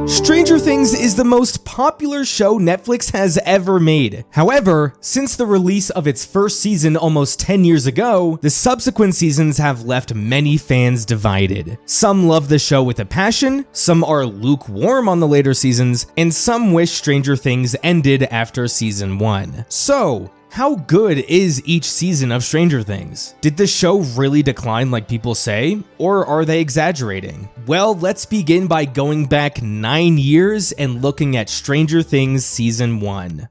Stranger Things is the most popular show Netflix has ever made. However, since the release of its first season almost 10 years ago, the subsequent seasons have left many fans divided. Some love the show with a passion, some are lukewarm on the later seasons, and some wish Stranger Things ended after season 1. So, how good is each season of Stranger Things? Did the show really decline like people say, or are they exaggerating? Well, let's begin by going back 9 years and looking at Stranger Things Season 1.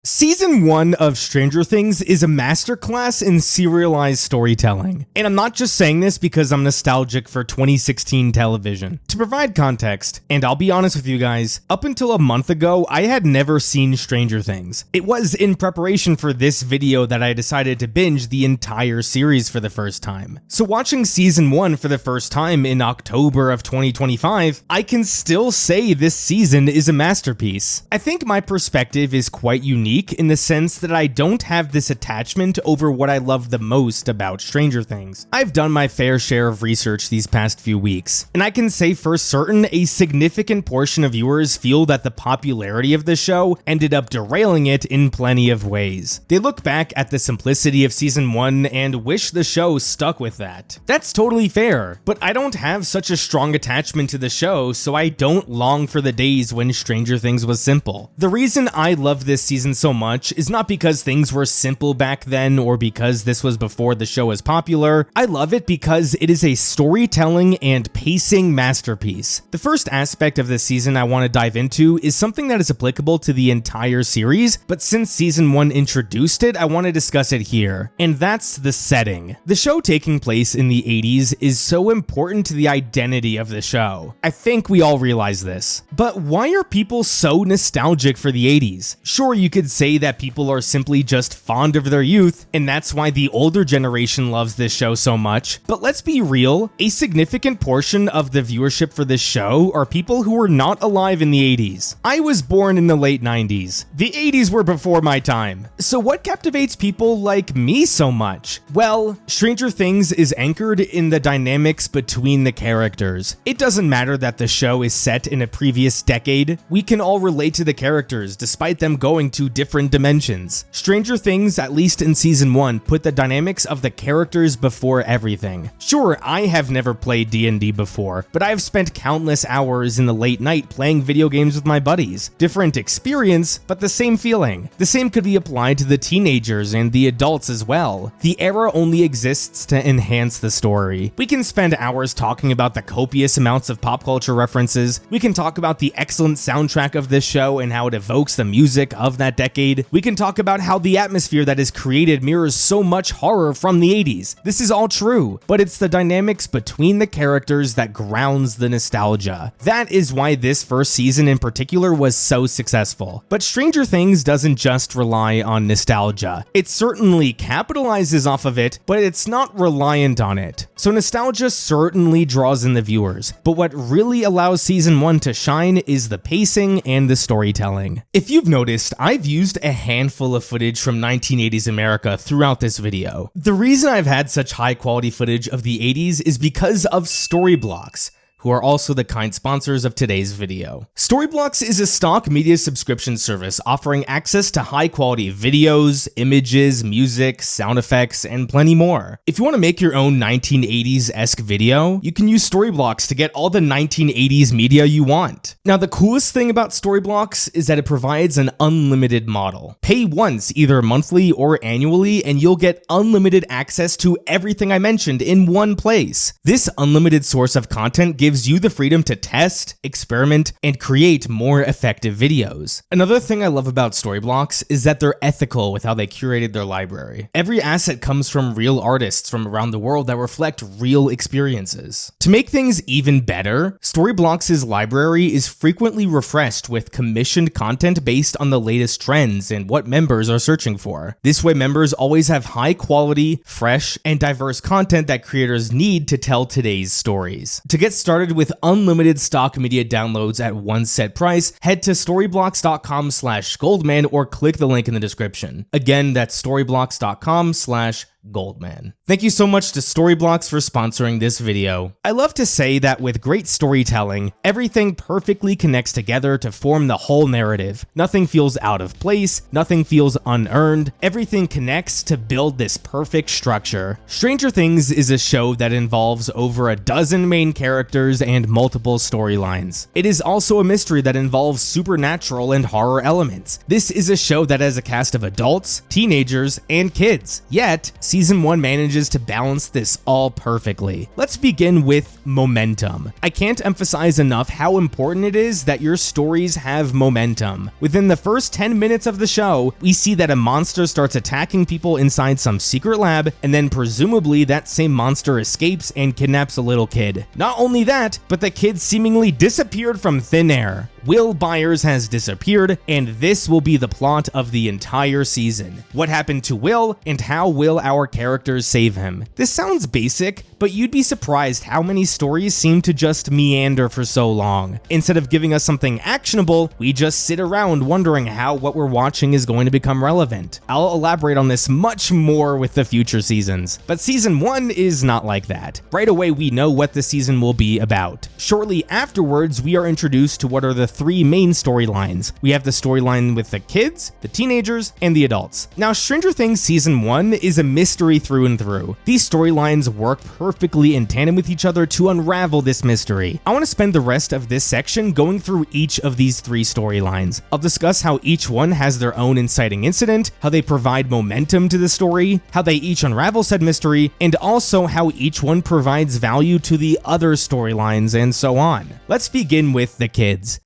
Season 1 of Stranger Things is a masterclass in serialized storytelling. And I'm not just saying this because I'm nostalgic for 2016 television. To provide context, and I'll be honest with you guys, up until a month ago, I had never seen Stranger Things. It was in preparation for this video that I decided to binge the entire series for the first time. So watching Season 1 for the first time in October of 2025, I can still say this season is a masterpiece. I think my perspective is quite unique in the sense that I don't have this attachment over what I love the most about Stranger Things. I've done my fair share of research these past few weeks, and I can say for certain a significant portion of viewers feel that the popularity of the show ended up derailing it in plenty of ways. They look back at the simplicity of season 1 and wish the show stuck with that. That's totally fair, but I don't have such a strong attachment to the show, so I don't long for the days when Stranger Things was simple. The reason I love this season so much is not because things were simple back then or because this was before the show was popular. I love it because it is a storytelling and pacing masterpiece. The first aspect of this season I want to dive into is something that is applicable to the entire series, but since season 1 introduced it, I want to discuss it here, and that's the setting. The show taking place in the 80s is so important to the identity of the show. I think we all realize this. But why are people so nostalgic for the 80s? Sure, you could say that people are simply just fond of their youth, and that's why the older generation loves this show so much. But let's be real, a significant portion of the viewership for this show are people who were not alive in the 80s. I was born in the late 90s. The 80s were before my time. So what captivates people like me so much? Well, Stranger Things is anchored in the dynamics between the characters. It doesn't matter that the show is set in a previous decade. We can all relate to the characters despite them going to different dimensions. Stranger Things, at least in season 1, put the dynamics of the characters before everything. Sure, I have never played D&D before, but I've spent countless hours in the late night playing video games with my buddies. Different experience, but the same feeling. The same could be applied to the teenagers and the adults as well. The era only exists to enhance the story. We can spend hours talking about the copious amounts of pop culture references. We can talk about the excellent soundtrack of this show and how it evokes the music of that decade. We can talk about how the atmosphere that is created mirrors so much horror from the 80s. This is all true, but it's the dynamics between the characters that grounds the nostalgia. That is why this first season in particular was so successful. But Stranger Things doesn't just rely on nostalgia. It certainly capitalizes off of it, but it's not reliant on it. So nostalgia certainly draws in the viewers, but what really allows season 1 to shine is the pacing and the storytelling. If you've noticed, I've used a handful of footage from 1980s America throughout this video. The reason I've had such high quality footage of the 80s is because of Storyblocks, who are also the kind sponsors of today's video. Storyblocks is a stock media subscription service offering access to high-quality videos, images, music, sound effects, and plenty more. If you want to make your own 1980s-esque video, you can use Storyblocks to get all the 1980s media you want. Now, the coolest thing about Storyblocks is that it provides an unlimited model. Pay once, either monthly or annually, and you'll get unlimited access to everything I mentioned in one place. This unlimited source of content gives you the freedom to test, experiment, and create more effective videos. Another thing I love about Storyblocks is that they're ethical with how they curated their library. Every asset comes from real artists from around the world that reflect real experiences. To make things even better, Storyblocks' library is frequently refreshed with commissioned content based on the latest trends and what members are searching for. This way, members always have high quality, fresh, and diverse content that creators need to tell today's stories. To get started with unlimited stock media downloads at one set price, head to storyblocks.com/goldman or click the link in the description. Again, that's storyblocks.com/goldman. Goldman. Thank you so much to Storyblocks for sponsoring this video. I love to say that with great storytelling, everything perfectly connects together to form the whole narrative. Nothing feels out of place, nothing feels unearned, everything connects to build this perfect structure. Stranger Things is a show that involves over a dozen main characters and multiple storylines. It is also a mystery that involves supernatural and horror elements. This is a show that has a cast of adults, teenagers, and kids. Yet, Season 1 manages to balance this all perfectly. Let's begin with momentum. I can't emphasize enough how important it is that your stories have momentum. Within the first 10 minutes of the show, we see that a monster starts attacking people inside some secret lab, and then presumably that same monster escapes and kidnaps a little kid. Not only that, but the kid seemingly disappeared from thin air. Will Byers has disappeared, and this will be the plot of the entire season. What happened to Will, and how will our characters save him? This sounds basic, but you'd be surprised how many stories seem to just meander for so long. Instead of giving us something actionable, we just sit around wondering how what we're watching is going to become relevant. I'll elaborate on this much more with the future seasons, but season 1 is not like that. Right away, we know what the season will be about. Shortly afterwards, we are introduced to what are the 3 main storylines. We have the storyline with the kids, the teenagers, and the adults. Now, Stranger Things Season 1 is a mystery through and through. These storylines work perfectly in tandem with each other to unravel this mystery. I want to spend the rest of this section going through each of these 3 storylines. I'll discuss how each one has their own inciting incident, how they provide momentum to the story, how they each unravel said mystery, and also how each one provides value to the other storylines and so on. Let's begin with the kids.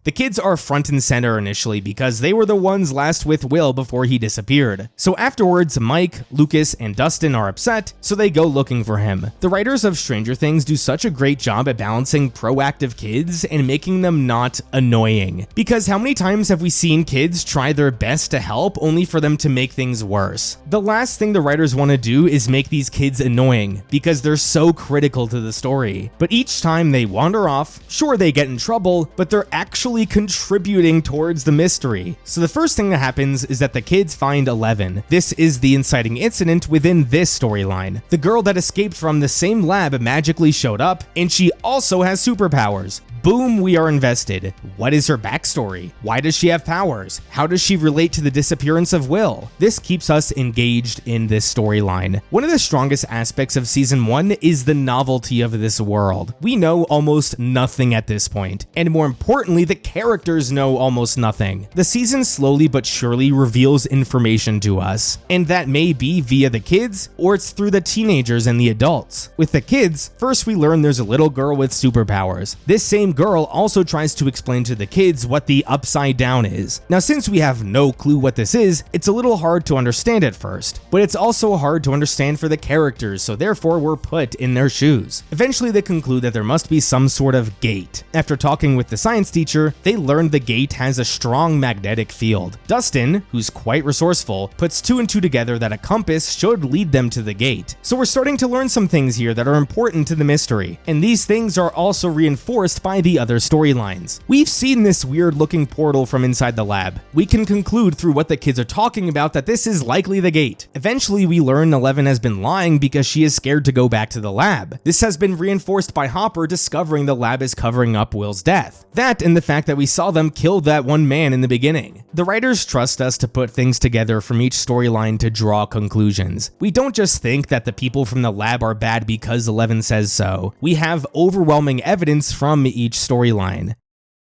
The kids are front and center initially because they were the ones last with Will before he disappeared. So afterwards, Mike, Lucas, and Dustin are upset, so they go looking for him. The writers of Stranger Things do such a great job at balancing proactive kids and making them not annoying. Because how many times have we seen kids try their best to help only for them to make things worse? The last thing the writers want to do is make these kids annoying because they're so critical to the story. But each time they wander off, sure they get in trouble, but they're actually contributing towards the mystery. So the first thing that happens is that the kids find 11. This is the inciting incident within this storyline. The girl that escaped from the same lab magically showed up, and she also has superpowers. Boom, we are invested. What is her backstory? Why does she have powers? How does she relate to the disappearance of Will? This keeps us engaged in this storyline. One of the strongest aspects of season 1 is the novelty of this world. We know almost nothing at this point, and more importantly, the characters know almost nothing. The season slowly but surely reveals information to us, and that may be via the kids, or it's through the teenagers and the adults. With the kids, first we learn there's a little girl with superpowers. This same girl also tries to explain to the kids what the upside down is. Now, since we have no clue what this is, it's a little hard to understand at first, but it's also hard to understand for the characters, so therefore we're put in their shoes. Eventually they conclude that there must be some sort of gate. After talking with the science teacher, they learn the gate has a strong magnetic field. Dustin, who's quite resourceful, puts 2 and 2 together that a compass should lead them to the gate. So we're starting to learn some things here that are important to the mystery, and these things are also reinforced by the other storylines. We've seen this weird looking portal from inside the lab. We can conclude through what the kids are talking about that this is likely the gate. Eventually we learn 11 has been lying because she is scared to go back to the lab. This has been reinforced by Hopper discovering the lab is covering up Will's death. That and the fact that we saw them kill that one man in the beginning. The writers trust us to put things together from each storyline to draw conclusions. We don't just think that the people from the lab are bad because 11 says so. We have overwhelming evidence from each storyline.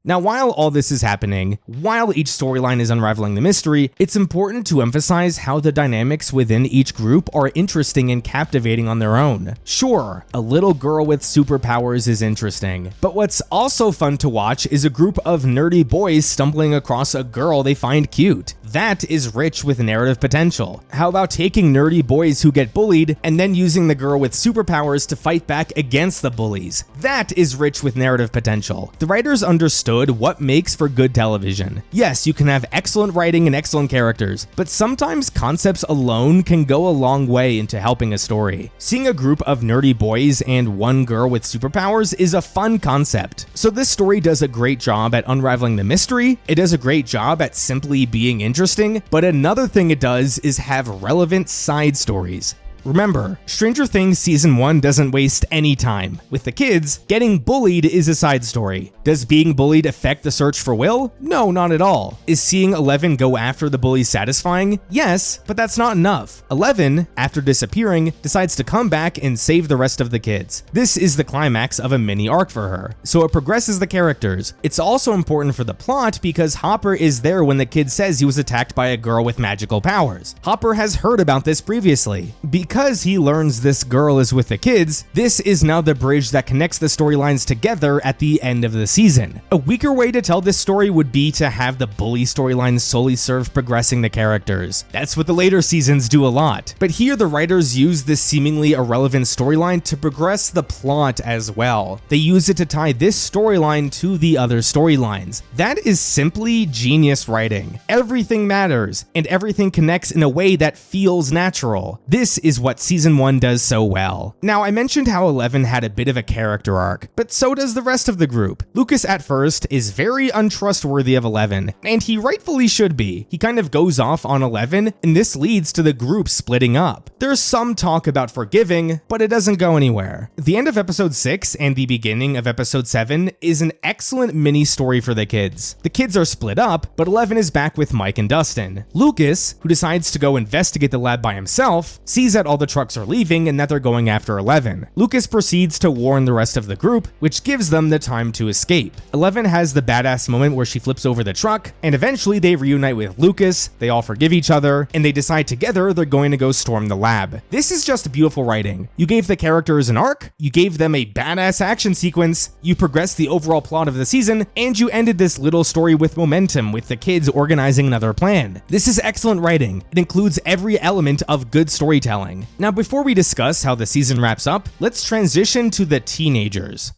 Now, while all this is happening, while each storyline is unraveling the mystery, it's important to emphasize how the dynamics within each group are interesting and captivating on their own. Sure, a little girl with superpowers is interesting, but what's also fun to watch is a group of nerdy boys stumbling across a girl they find cute. That is rich with narrative potential. How about taking nerdy boys who get bullied and then using the girl with superpowers to fight back against the bullies? That is rich with narrative potential. The writers understood what makes for good television. Yes, you can have excellent writing and excellent characters, but sometimes concepts alone can go a long way into helping a story. Seeing a group of nerdy boys and one girl with superpowers is a fun concept. So this story does a great job at unraveling the mystery, it does a great job at simply being interesting, but another thing it does is have relevant side stories. Remember, Stranger Things Season 1 doesn't waste any time. With the kids, getting bullied is a side story. Does being bullied affect the search for Will? No, not at all. Is seeing Eleven go after the bully satisfying? Yes, but that's not enough. Eleven, after disappearing, decides to come back and save the rest of the kids. This is the climax of a mini arc for her, so it progresses the characters. It's also important for the plot because Hopper is there when the kid says he was attacked by a girl with magical powers. Hopper has heard about this previously. Because he learns this girl is with the kids, this is now the bridge that connects the storylines together at the end of the season. A weaker way to tell this story would be to have the bully storyline solely serve progressing the characters. That's what the later seasons do a lot. But here the writers use this seemingly irrelevant storyline to progress the plot as well. They use it to tie this storyline to the other storylines. That is simply genius writing. Everything matters, and everything connects in a way that feels natural. This is what Season 1 does so well. Now, I mentioned how Eleven had a bit of a character arc, but so does the rest of the group. Lucas at first is very untrustworthy of Eleven, and he rightfully should be. He kind of goes off on Eleven, and this leads to the group splitting up. There's some talk about forgiving, but it doesn't go anywhere. The end of episode 6 and the beginning of episode 7 is an excellent mini story for the kids. The kids are split up, but Eleven is back with Mike and Dustin. Lucas, who decides to go investigate the lab by himself, sees that all the trucks are leaving and that they're going after Eleven. Lucas proceeds to warn the rest of the group, which gives them the time to escape. Eleven has the badass moment where she flips over the truck, and eventually they reunite with Lucas, they all forgive each other, and they decide together they're going to go storm the lab. This is just beautiful writing. You gave the characters an arc, you gave them a badass action sequence, you progressed the overall plot of the season, and you ended this little story with momentum with the kids organizing another plan. This is excellent writing. It includes every element of good storytelling. Now, before we discuss how the season wraps up, let's transition to the teenagers.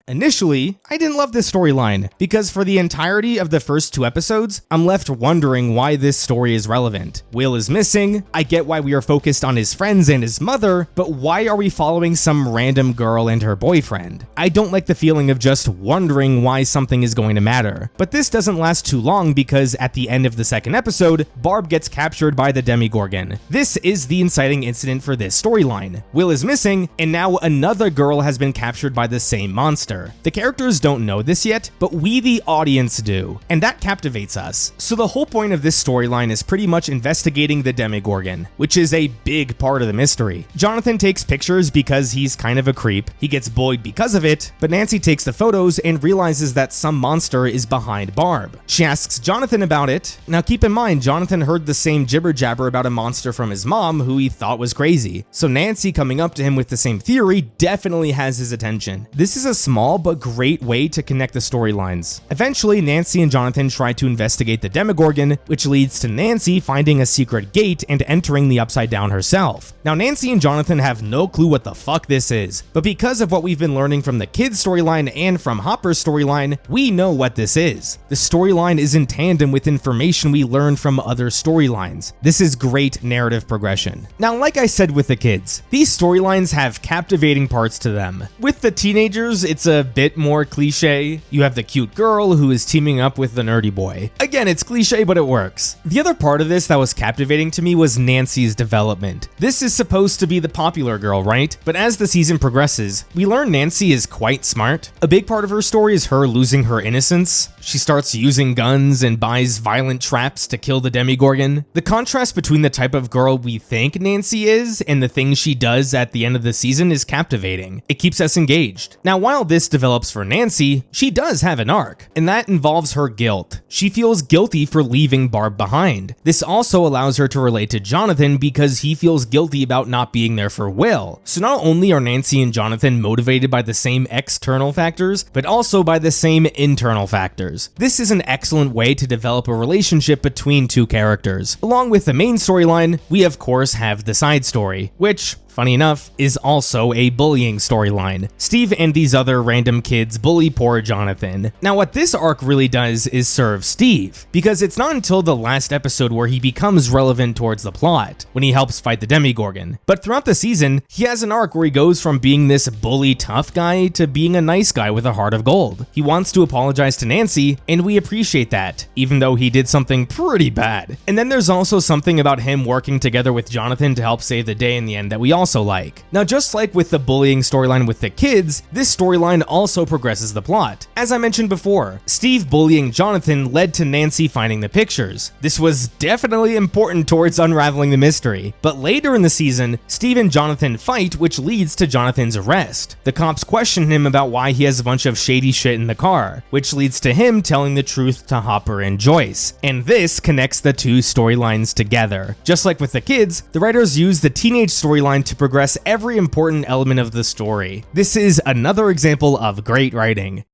Initially, I didn't love this storyline, because for the entirety of the first 2 episodes, I'm left wondering why this story is relevant. Will is missing, I get why we are focused on his friends and his mother, but why are we following some random girl and her boyfriend? I don't like the feeling of just wondering why something is going to matter. But this doesn't last too long because at the end of the second episode, Barb gets captured by the Demogorgon. This is the inciting incident for this storyline. Will is missing, and now another girl has been captured by the same monster. The characters don't know this yet, but we the audience do, and that captivates us. So the whole point of this storyline is pretty much investigating the Demogorgon, which is a big part of the mystery. Jonathan takes pictures because he's kind of a creep. He gets bullied because of it, but Nancy takes the photos and realizes that some monster is behind Barb. She asks Jonathan about it. Now keep in mind, Jonathan heard the same jibber jabber about a monster from his mom who he thought was crazy. So Nancy coming up to him with the same theory definitely has his attention. This is a small but great way to connect the storylines. Eventually, Nancy and Jonathan try to investigate the Demogorgon, which leads to Nancy finding a secret gate and entering the Upside Down herself. Now, Nancy and Jonathan have no clue what the fuck this is, but because of what we've been learning from the kids' storyline and from Hopper's storyline, we know what this is. The storyline is in tandem with information we learned from other storylines. This is great narrative progression. Now, like I said with the kids, these storylines have captivating parts to them. With the teenagers, it's a bit more cliche. You have the cute girl who is teaming up with the nerdy boy. Again, it's cliche, but it works. The other part of this that was captivating to me was Nancy's development. This is supposed to be the popular girl, right? But as the season progresses, we learn Nancy is quite smart. A big part of her story is her losing her innocence. She starts using guns and buys violent traps to kill the Demogorgon. The contrast between the type of girl we think Nancy is and the things she does at the end of the season is captivating. It keeps us engaged. Now, while this develops for Nancy, she does have an arc, and that involves her guilt. She feels guilty for leaving Barb behind. This also allows her to relate to Jonathan because he feels guilty about not being there for Will. So not only are Nancy and Jonathan motivated by the same external factors, but also by the same internal factors. This is an excellent way to develop a relationship between two characters. Along with the main storyline, we of course have the side story, which, funny enough, is also a bullying storyline. Steve and these other random kids bully poor Jonathan. Now what this arc really does is serve Steve, because it's not until the last episode where he becomes relevant towards the plot, when he helps fight the Demogorgon. But throughout the season, he has an arc where he goes from being this bully tough guy to being a nice guy with a heart of gold. He wants to apologize to Nancy, and we appreciate that, even though he did something pretty bad. And then there's also something about him working together with Jonathan to help save the day in the end that we also like. Now just like with the bullying storyline with the kids, this storyline also progresses the plot. As I mentioned before, Steve bullying Jonathan led to Nancy finding the pictures. This was definitely important towards unraveling the mystery. But later in the season, Steve and Jonathan fight, which leads to Jonathan's arrest. The cops question him about why he has a bunch of shady shit in the car, which leads to him telling the truth to Hopper and Joyce. And this connects the two storylines together. Just like with the kids, the writers use the teenage storyline to progress every important element of the story. This is another example of great writing.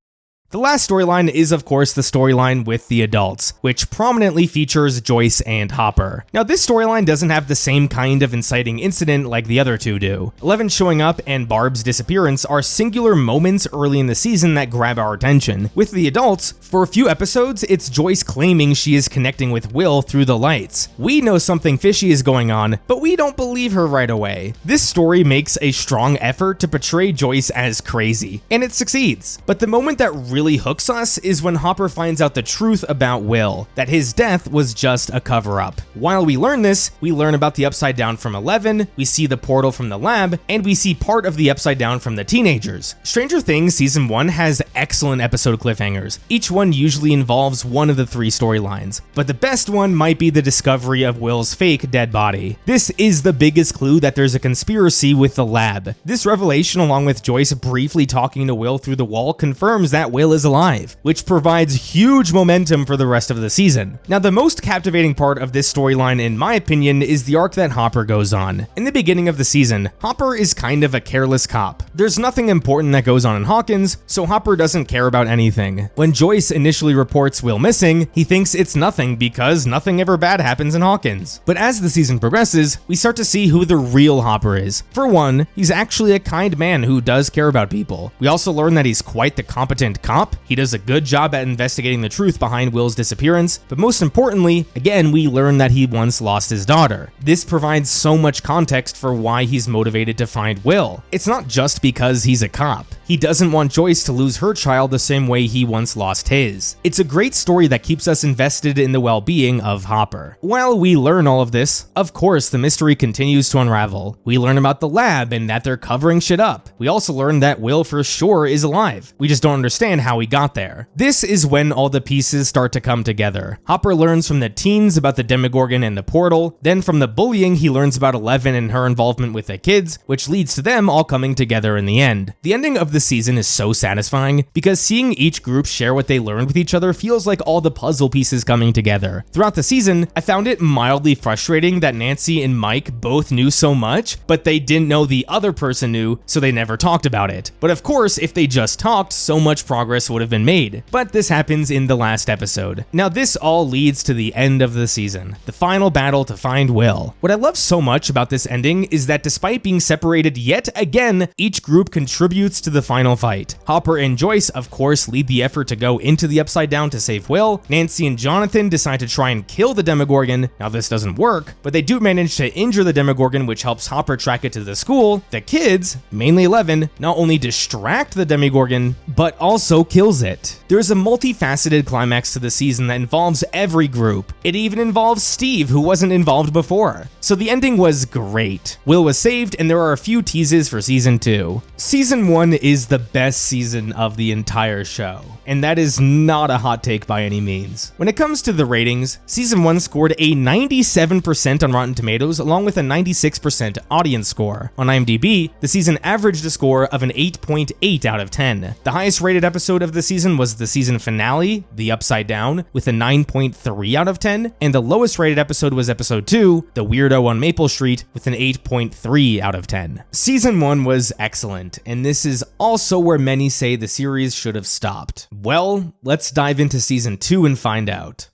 The last storyline is of course the storyline with the adults, which prominently features Joyce and Hopper. Now this storyline doesn't have the same kind of inciting incident like the other two do. Eleven showing up and Barb's disappearance are singular moments early in the season that grab our attention. With the adults, for a few episodes, it's Joyce claiming she is connecting with Will through the lights. We know something fishy is going on, but we don't believe her right away. This story makes a strong effort to portray Joyce as crazy, and it succeeds. But the moment that really hooks us is when Hopper finds out the truth about Will, that his death was just a cover-up. While we learn this, we learn about the Upside Down from 11, we see the portal from the lab, and we see part of the Upside Down from the teenagers. Stranger Things Season 1 has excellent episode cliffhangers. Each one usually involves one of the three storylines, but the best one might be the discovery of Will's fake dead body. This is the biggest clue that there's a conspiracy with the lab. This revelation, along with Joyce briefly talking to Will through the wall, confirms that Will is alive, which provides huge momentum for the rest of the season. Now, the most captivating part of this storyline, in my opinion, is the arc that Hopper goes on. In the beginning of the season, Hopper is kind of a careless cop. There's nothing important that goes on in Hawkins, so Hopper doesn't care about anything. When Joyce initially reports Will missing, he thinks it's nothing because nothing ever bad happens in Hawkins. But as the season progresses, we start to see who the real Hopper is. For one, he's actually a kind man who does care about people. We also learn that he's quite the competent cop. He does a good job at investigating the truth behind Will's disappearance, but most importantly, again, we learn that he once lost his daughter. This provides so much context for why he's motivated to find Will. It's not just because he's a cop. He doesn't want Joyce to lose her child the same way he once lost his. It's a great story that keeps us invested in the well-being of Hopper. While we learn all of this, of course, the mystery continues to unravel. We learn about the lab and that they're covering shit up. We also learn that Will for sure is alive. We just don't understand how he got there. This is when all the pieces start to come together. Hopper learns from the teens about the Demogorgon and the portal, then from the bullying he learns about Eleven and her involvement with the kids, which leads to them all coming together in the end. The ending of the season is so satisfying because seeing each group share what they learned with each other feels like all the puzzle pieces coming together. Throughout the season, I found it mildly frustrating that Nancy and Mike both knew so much, but they didn't know the other person knew, so they never talked about it. But of course, if they just talked, so much progress would have been made. But this happens in the last episode. Now this all leads to the end of the season, the final battle to find Will. What I love so much about this ending is that despite being separated yet again, each group contributes to the final fight. Hopper and Joyce, of course, lead the effort to go into the Upside Down to save Will. Nancy and Jonathan decide to try and kill the Demogorgon. Now this doesn't work, but they do manage to injure the Demogorgon, which helps Hopper track it to the school. The kids, mainly Eleven, not only distract the Demogorgon, but also kills it. There's a multifaceted climax to the season that involves every group. It even involves Steve, who wasn't involved before. So the ending was great. Will was saved, and there are a few teases for season 2. Season 1 is the best season of the entire show, and that is not a hot take by any means. When it comes to the ratings, season 1 scored a 97% on Rotten Tomatoes, along with a 96% audience score. On IMDb, the season averaged a score of an 8.8 out of 10. The highest rated episode of the season was the season finale, The Upside Down, with a 9.3 out of 10, and the lowest rated episode was episode 2, The Weirdo on Maple Street, with an 8.3 out of 10. Season 1 was excellent, and this is also where many say the series should have stopped. Well, let's dive into season 2 and find out.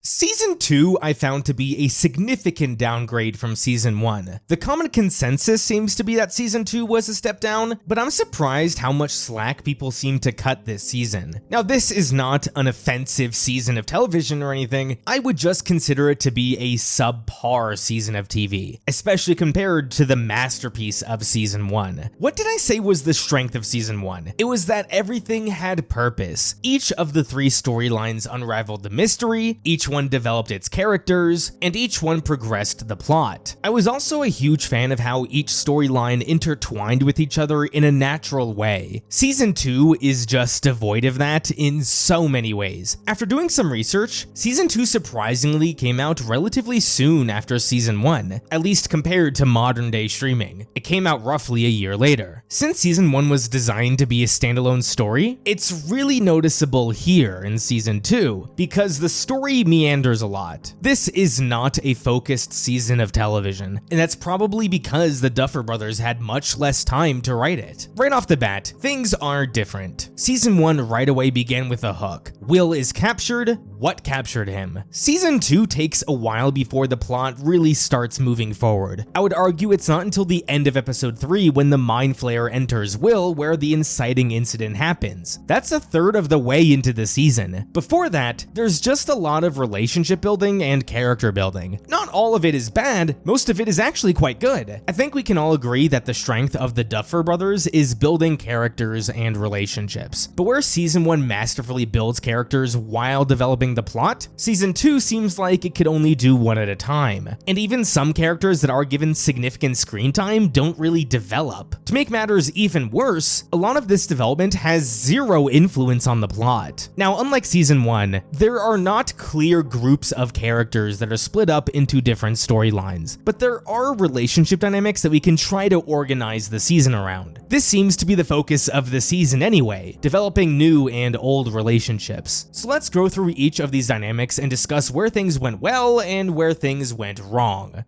Season 2 I found to be a significant downgrade from Season 1. The common consensus seems to be that Season 2 was a step down, but I'm surprised how much slack people seem to cut this season. Now, this is not an offensive season of television or anything. I would just consider it to be a subpar season of TV, especially compared to the masterpiece of Season 1. What did I say was the strength of Season 1? It was that everything had purpose. Each of the 3 storylines unraveled the mystery, each one developed its characters, and each one progressed the plot. I was also a huge fan of how each storyline intertwined with each other in a natural way. Season 2 is just devoid of that in so many ways. After doing some research, Season 2 surprisingly came out relatively soon after Season 1, at least compared to modern day streaming. It came out roughly a year later. Since Season 1 was designed to be a standalone story, it's really noticeable here in Season 2 because the story meanders a lot. This is not a focused season of television, and that's probably because the Duffer brothers had much less time to write it. Right off the bat, things are different. Season 1 right away began with a hook. Will is captured. What captured him? Season 2 takes a while before the plot really starts moving forward. I would argue it's not until the end of episode 3 when the Mind Flayer enters Will where the inciting incident happens. That's a third of the way into the season. Before that, there's just a lot of relationship building and character building. Not all of it is bad, most of it is actually quite good. I think we can all agree that the strength of the Duffer brothers is building characters and relationships. But where Season 1 masterfully builds characters while developing the plot, Season 2 seems like it could only do one at a time. And even some characters that are given significant screen time don't really develop. To make matters even worse, a lot of this development has zero influence on the plot. Now, unlike Season 1, there are not clear groups of characters that are split up into different storylines, but there are relationship dynamics that we can try to organize the season around. This seems to be the focus of the season anyway, developing new and old relationships. So let's go through each of these dynamics and discuss where things went well and where things went wrong.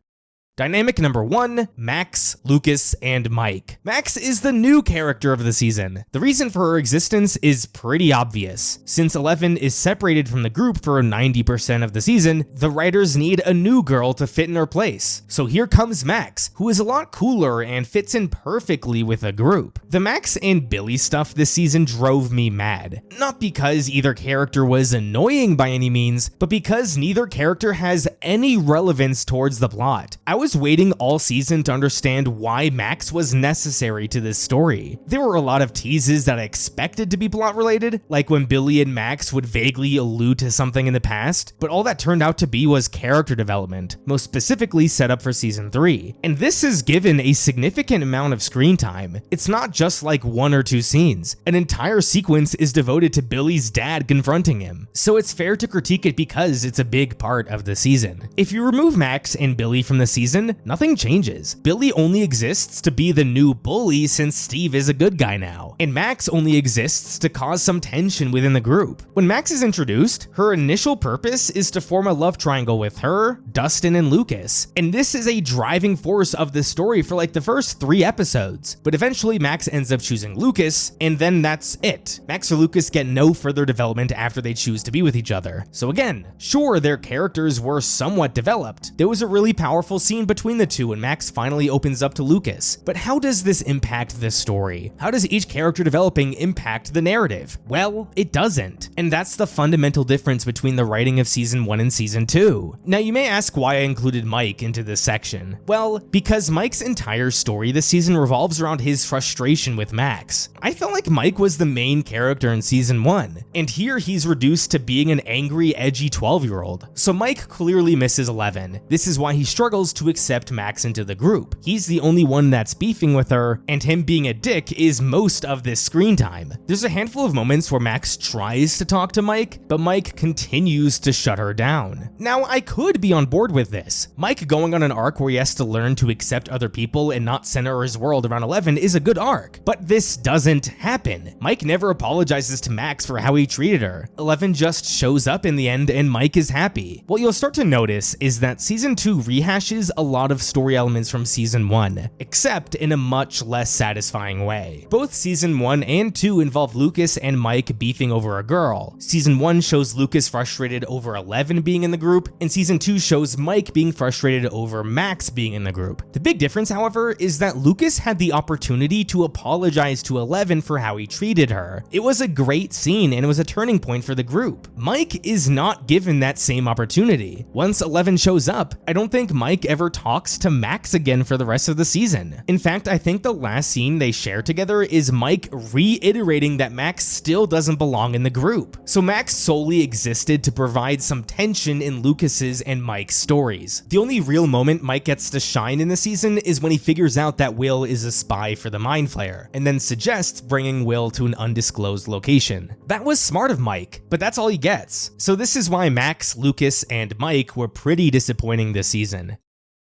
Dynamic number 1, Max, Lucas, and Mike. Max is the new character of the season. The reason for her existence is pretty obvious. Since 11 is separated from the group for 90% of the season, the writers need a new girl to fit in her place. So here comes Max, who is a lot cooler and fits in perfectly with the group. The Max and Billy stuff this season drove me mad. Not because either character was annoying by any means, but because neither character has any relevance towards the plot. I was waiting all season to understand why Max was necessary to this story. There were a lot of teases that I expected to be plot related, like when Billy and Max would vaguely allude to something in the past, but all that turned out to be was character development, most specifically set up for Season 3. And this is given a significant amount of screen time. It's not just like 1 or 2 scenes. An entire sequence is devoted to Billy's dad confronting him. So it's fair to critique it because it's a big part of the season. If you remove Max and Billy from the season, nothing changes. Billy only exists to be the new bully since Steve is a good guy now, and Max only exists to cause some tension within the group. When Max is introduced, her initial purpose is to form a love triangle with her, Dustin, and Lucas, and this is a driving force of the story for like the first 3 episodes. But eventually Max ends up choosing Lucas, and then that's it. Max or Lucas get no further development after they choose to be with each other. So again, sure, their characters were somewhat developed. There was a really powerful scene between the two when Max finally opens up to Lucas. But how does this impact the story? How does each character developing impact the narrative? Well, it doesn't. And that's the fundamental difference between the writing of Season 1 and Season 2. Now you may ask why I included Mike into this section. Well, because Mike's entire story this season revolves around his frustration with Max. I felt like Mike was the main character in Season 1, and here he's reduced to being an angry, edgy 12-year-old. So Mike clearly misses 11. This is why he struggles to accept Max into the group. He's the only one that's beefing with her, and him being a dick is most of this screen time. There's a handful of moments where Max tries to talk to Mike, but Mike continues to shut her down. Now, I could be on board with this. Mike going on an arc where he has to learn to accept other people and not center his world around 11 is a good arc, but this doesn't happen. Mike never apologizes to Max for how he treated her. 11 just shows up in the end and Mike is happy. What you'll start to notice is that Season 2 rehashes a lot of story elements from season 1, except in a much less satisfying way. Both season 1 and 2 involve Lucas and Mike beefing over a girl. Season 1 shows Lucas frustrated over Eleven being in the group, and season 2 shows Mike being frustrated over Max being in the group. The big difference, however, is that Lucas had the opportunity to apologize to Eleven for how he treated her. It was a great scene and it was a turning point for the group. Mike is not given that same opportunity. Once Eleven shows up, I don't think Mike ever talks to Max again for the rest of the season. In fact, I think the last scene they share together is Mike reiterating that Max still doesn't belong in the group. So Max solely existed to provide some tension in Lucas's and Mike's stories. The only real moment Mike gets to shine in the season is when he figures out that Will is a spy for the Mind Flayer, and then suggests bringing Will to an undisclosed location. That was smart of Mike, but that's all he gets. So this is why Max, Lucas, and Mike were pretty disappointing this season.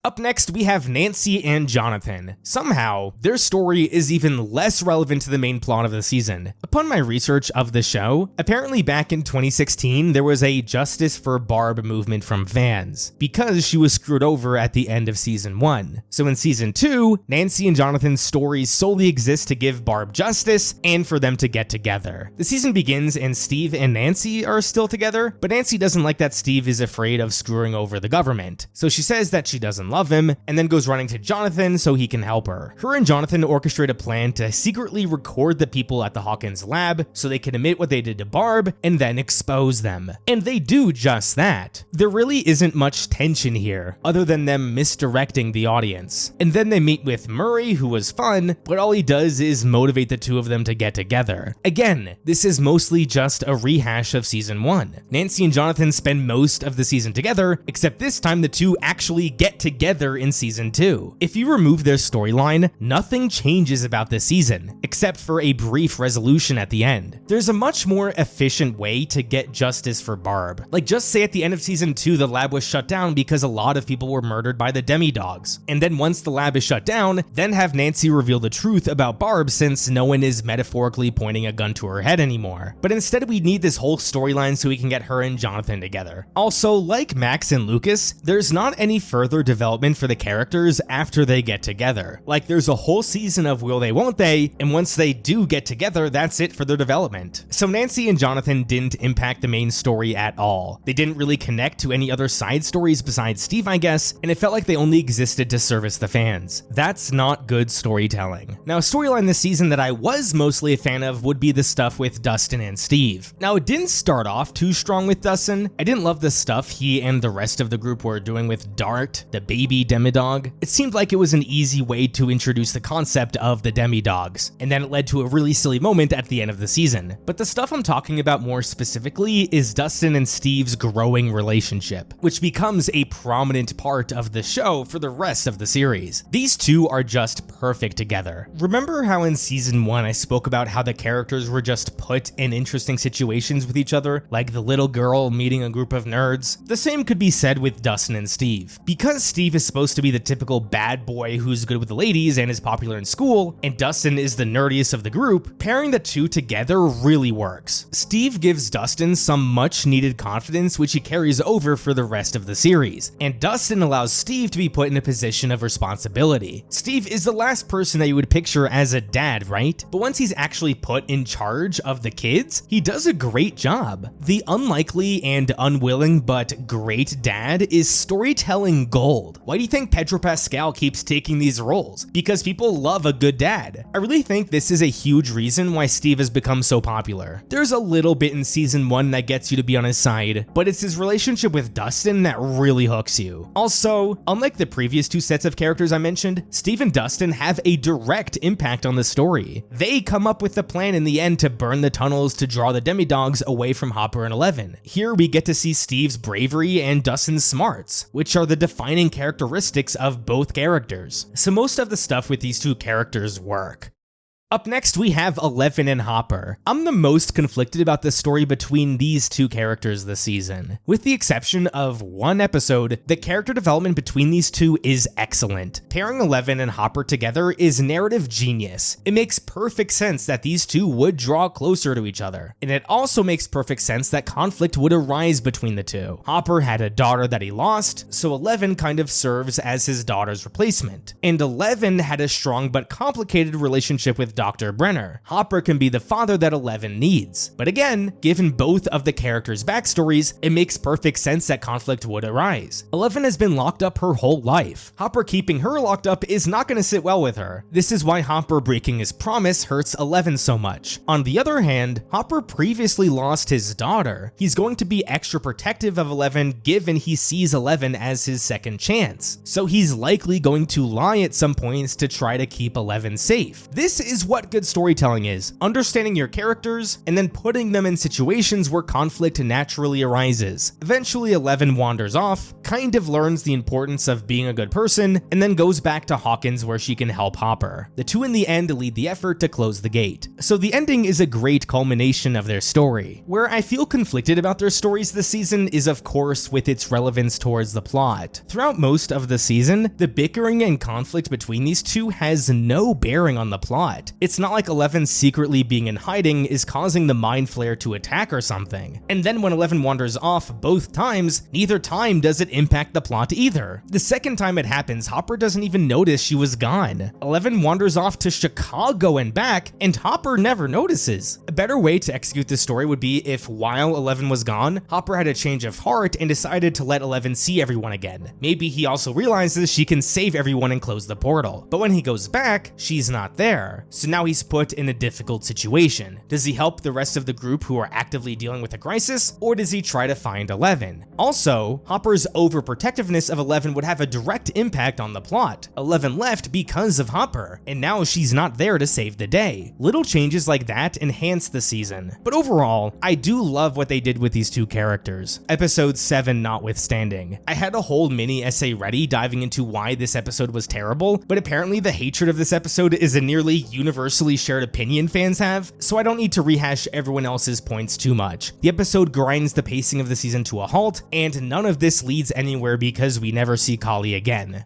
Up next, we have Nancy and Jonathan. Somehow, their story is even less relevant to the main plot of the season. Upon my research of the show, apparently back in 2016, there was a Justice for Barb movement from fans, because she was screwed over at the end of season 1. So in season 2, Nancy and Jonathan's stories solely exist to give Barb justice and for them to get together. The season begins and Steve and Nancy are still together, but Nancy doesn't like that Steve is afraid of screwing over the government. So she says that she doesn't love him, and then goes running to Jonathan so he can help her. Her and Jonathan orchestrate a plan to secretly record the people at the Hawkins lab so they can admit what they did to Barb and then expose them. And they do just that. There really isn't much tension here, other than them misdirecting the audience. And then they meet with Murray, who was fun, but all he does is motivate the two of them to get together. Again, this is mostly just a rehash of season 1. Nancy and Jonathan spend most of the season together, except this time the two actually get together in season 2. If you remove their storyline, nothing changes about this season, except for a brief resolution at the end. There's a much more efficient way to get justice for Barb. Like, just say at the end of season 2 the lab was shut down because a lot of people were murdered by the demi-dogs. And then once the lab is shut down, then have Nancy reveal the truth about Barb since no one is metaphorically pointing a gun to her head anymore. But instead we need this whole storyline so we can get her and Jonathan together. Also, like Max and Lucas, there's not any further development for the characters after they get together. Like, there's a whole season of will they won't they, and once they do get together, that's it for their development. So Nancy and Jonathan didn't impact the main story at all. They didn't really connect to any other side stories besides Steve, I guess, and it felt like they only existed to service the fans. That's not good storytelling. Now, a storyline this season that I was mostly a fan of would be the stuff with Dustin and Steve. Now, it didn't start off too strong with Dustin. I didn't love the stuff he and the rest of the group were doing with Dart, the baby demidog. It seemed like it was an easy way to introduce the concept of the demidogs, and then it led to a really silly moment at the end of the season. But the stuff I'm talking about more specifically is Dustin and Steve's growing relationship, which becomes a prominent part of the show for the rest of the series. These two are just perfect together. Remember how in season 1 I spoke about how the characters were just put in interesting situations with each other, like the little girl meeting a group of nerds? The same could be said with Dustin and Steve. Because Steve is supposed to be the typical bad boy who's good with the ladies and is popular in school, and Dustin is the nerdiest of the group, pairing the two together really works. Steve gives Dustin some much needed confidence which he carries over for the rest of the series, and Dustin allows Steve to be put in a position of responsibility. Steve is the last person that you would picture as a dad, right? But once he's actually put in charge of the kids, he does a great job. The unlikely and unwilling but great dad is storytelling gold. Why do you think Pedro Pascal keeps taking these roles? Because people love a good dad. I really think this is a huge reason why Steve has become so popular. There's a little bit in season 1 that gets you to be on his side, but it's his relationship with Dustin that really hooks you. Also, unlike the previous two sets of characters I mentioned, Steve and Dustin have a direct impact on the story. They come up with the plan in the end to burn the tunnels to draw the demidogs away from Hopper and Eleven. Here we get to see Steve's bravery and Dustin's smarts, which are the defining characteristics of both characters. So most of the stuff with these two characters work. Up next, we have 11 and Hopper. I'm the most conflicted about the story between these two characters this season. With the exception of one episode, the character development between these two is excellent. Pairing 11 and Hopper together is narrative genius. It makes perfect sense that these two would draw closer to each other. And it also makes perfect sense that conflict would arise between the two. Hopper had a daughter that he lost, so 11 kind of serves as his daughter's replacement. And 11 had a strong but complicated relationship with Dr. Brenner. Hopper can be the father that 11 needs. But again, given both of the characters' backstories, it makes perfect sense that conflict would arise. 11 has been locked up her whole life. Hopper keeping her locked up is not going to sit well with her. This is why Hopper breaking his promise hurts 11 so much. On the other hand, Hopper previously lost his daughter. He's going to be extra protective of 11 given he sees 11 as his second chance. So he's likely going to lie at some points to try to keep 11 safe. This is what good storytelling is, understanding your characters and then putting them in situations where conflict naturally arises. Eventually 11 wanders off, kind of learns the importance of being a good person, and then goes back to Hawkins where she can help Hopper. The two in the end lead the effort to close the gate. So the ending is a great culmination of their story. Where I feel conflicted about their stories this season is of course with its relevance towards the plot. Throughout most of the season, the bickering and conflict between these two has no bearing on the plot. It's not like 11 secretly being in hiding is causing the Mind Flayer to attack or something. And then when 11 wanders off both times, neither time does it impact the plot either. The second time it happens, Hopper doesn't even notice she was gone. 11 wanders off to Chicago and back, and Hopper never notices. A better way to execute this story would be if while 11 was gone, Hopper had a change of heart and decided to let 11 see everyone again. Maybe he also realizes she can save everyone and close the portal. But when he goes back, she's not there. So now he's put in a difficult situation. Does he help the rest of the group who are actively dealing with a crisis, or does he try to find 11? Also, Hopper's overprotectiveness of 11 would have a direct impact on the plot. 11 left because of Hopper, and now she's not there to save the day. Little changes like that enhance the season. But overall, I do love what they did with these two characters. Episode 7 notwithstanding. I had a whole mini essay ready diving into why this episode was terrible, but apparently the hatred of this episode is a nearly universally shared opinion fans have, so I don't need to rehash everyone else's points too much. The episode grinds the pacing of the season to a halt, and none of this leads anywhere because we never see Kali again.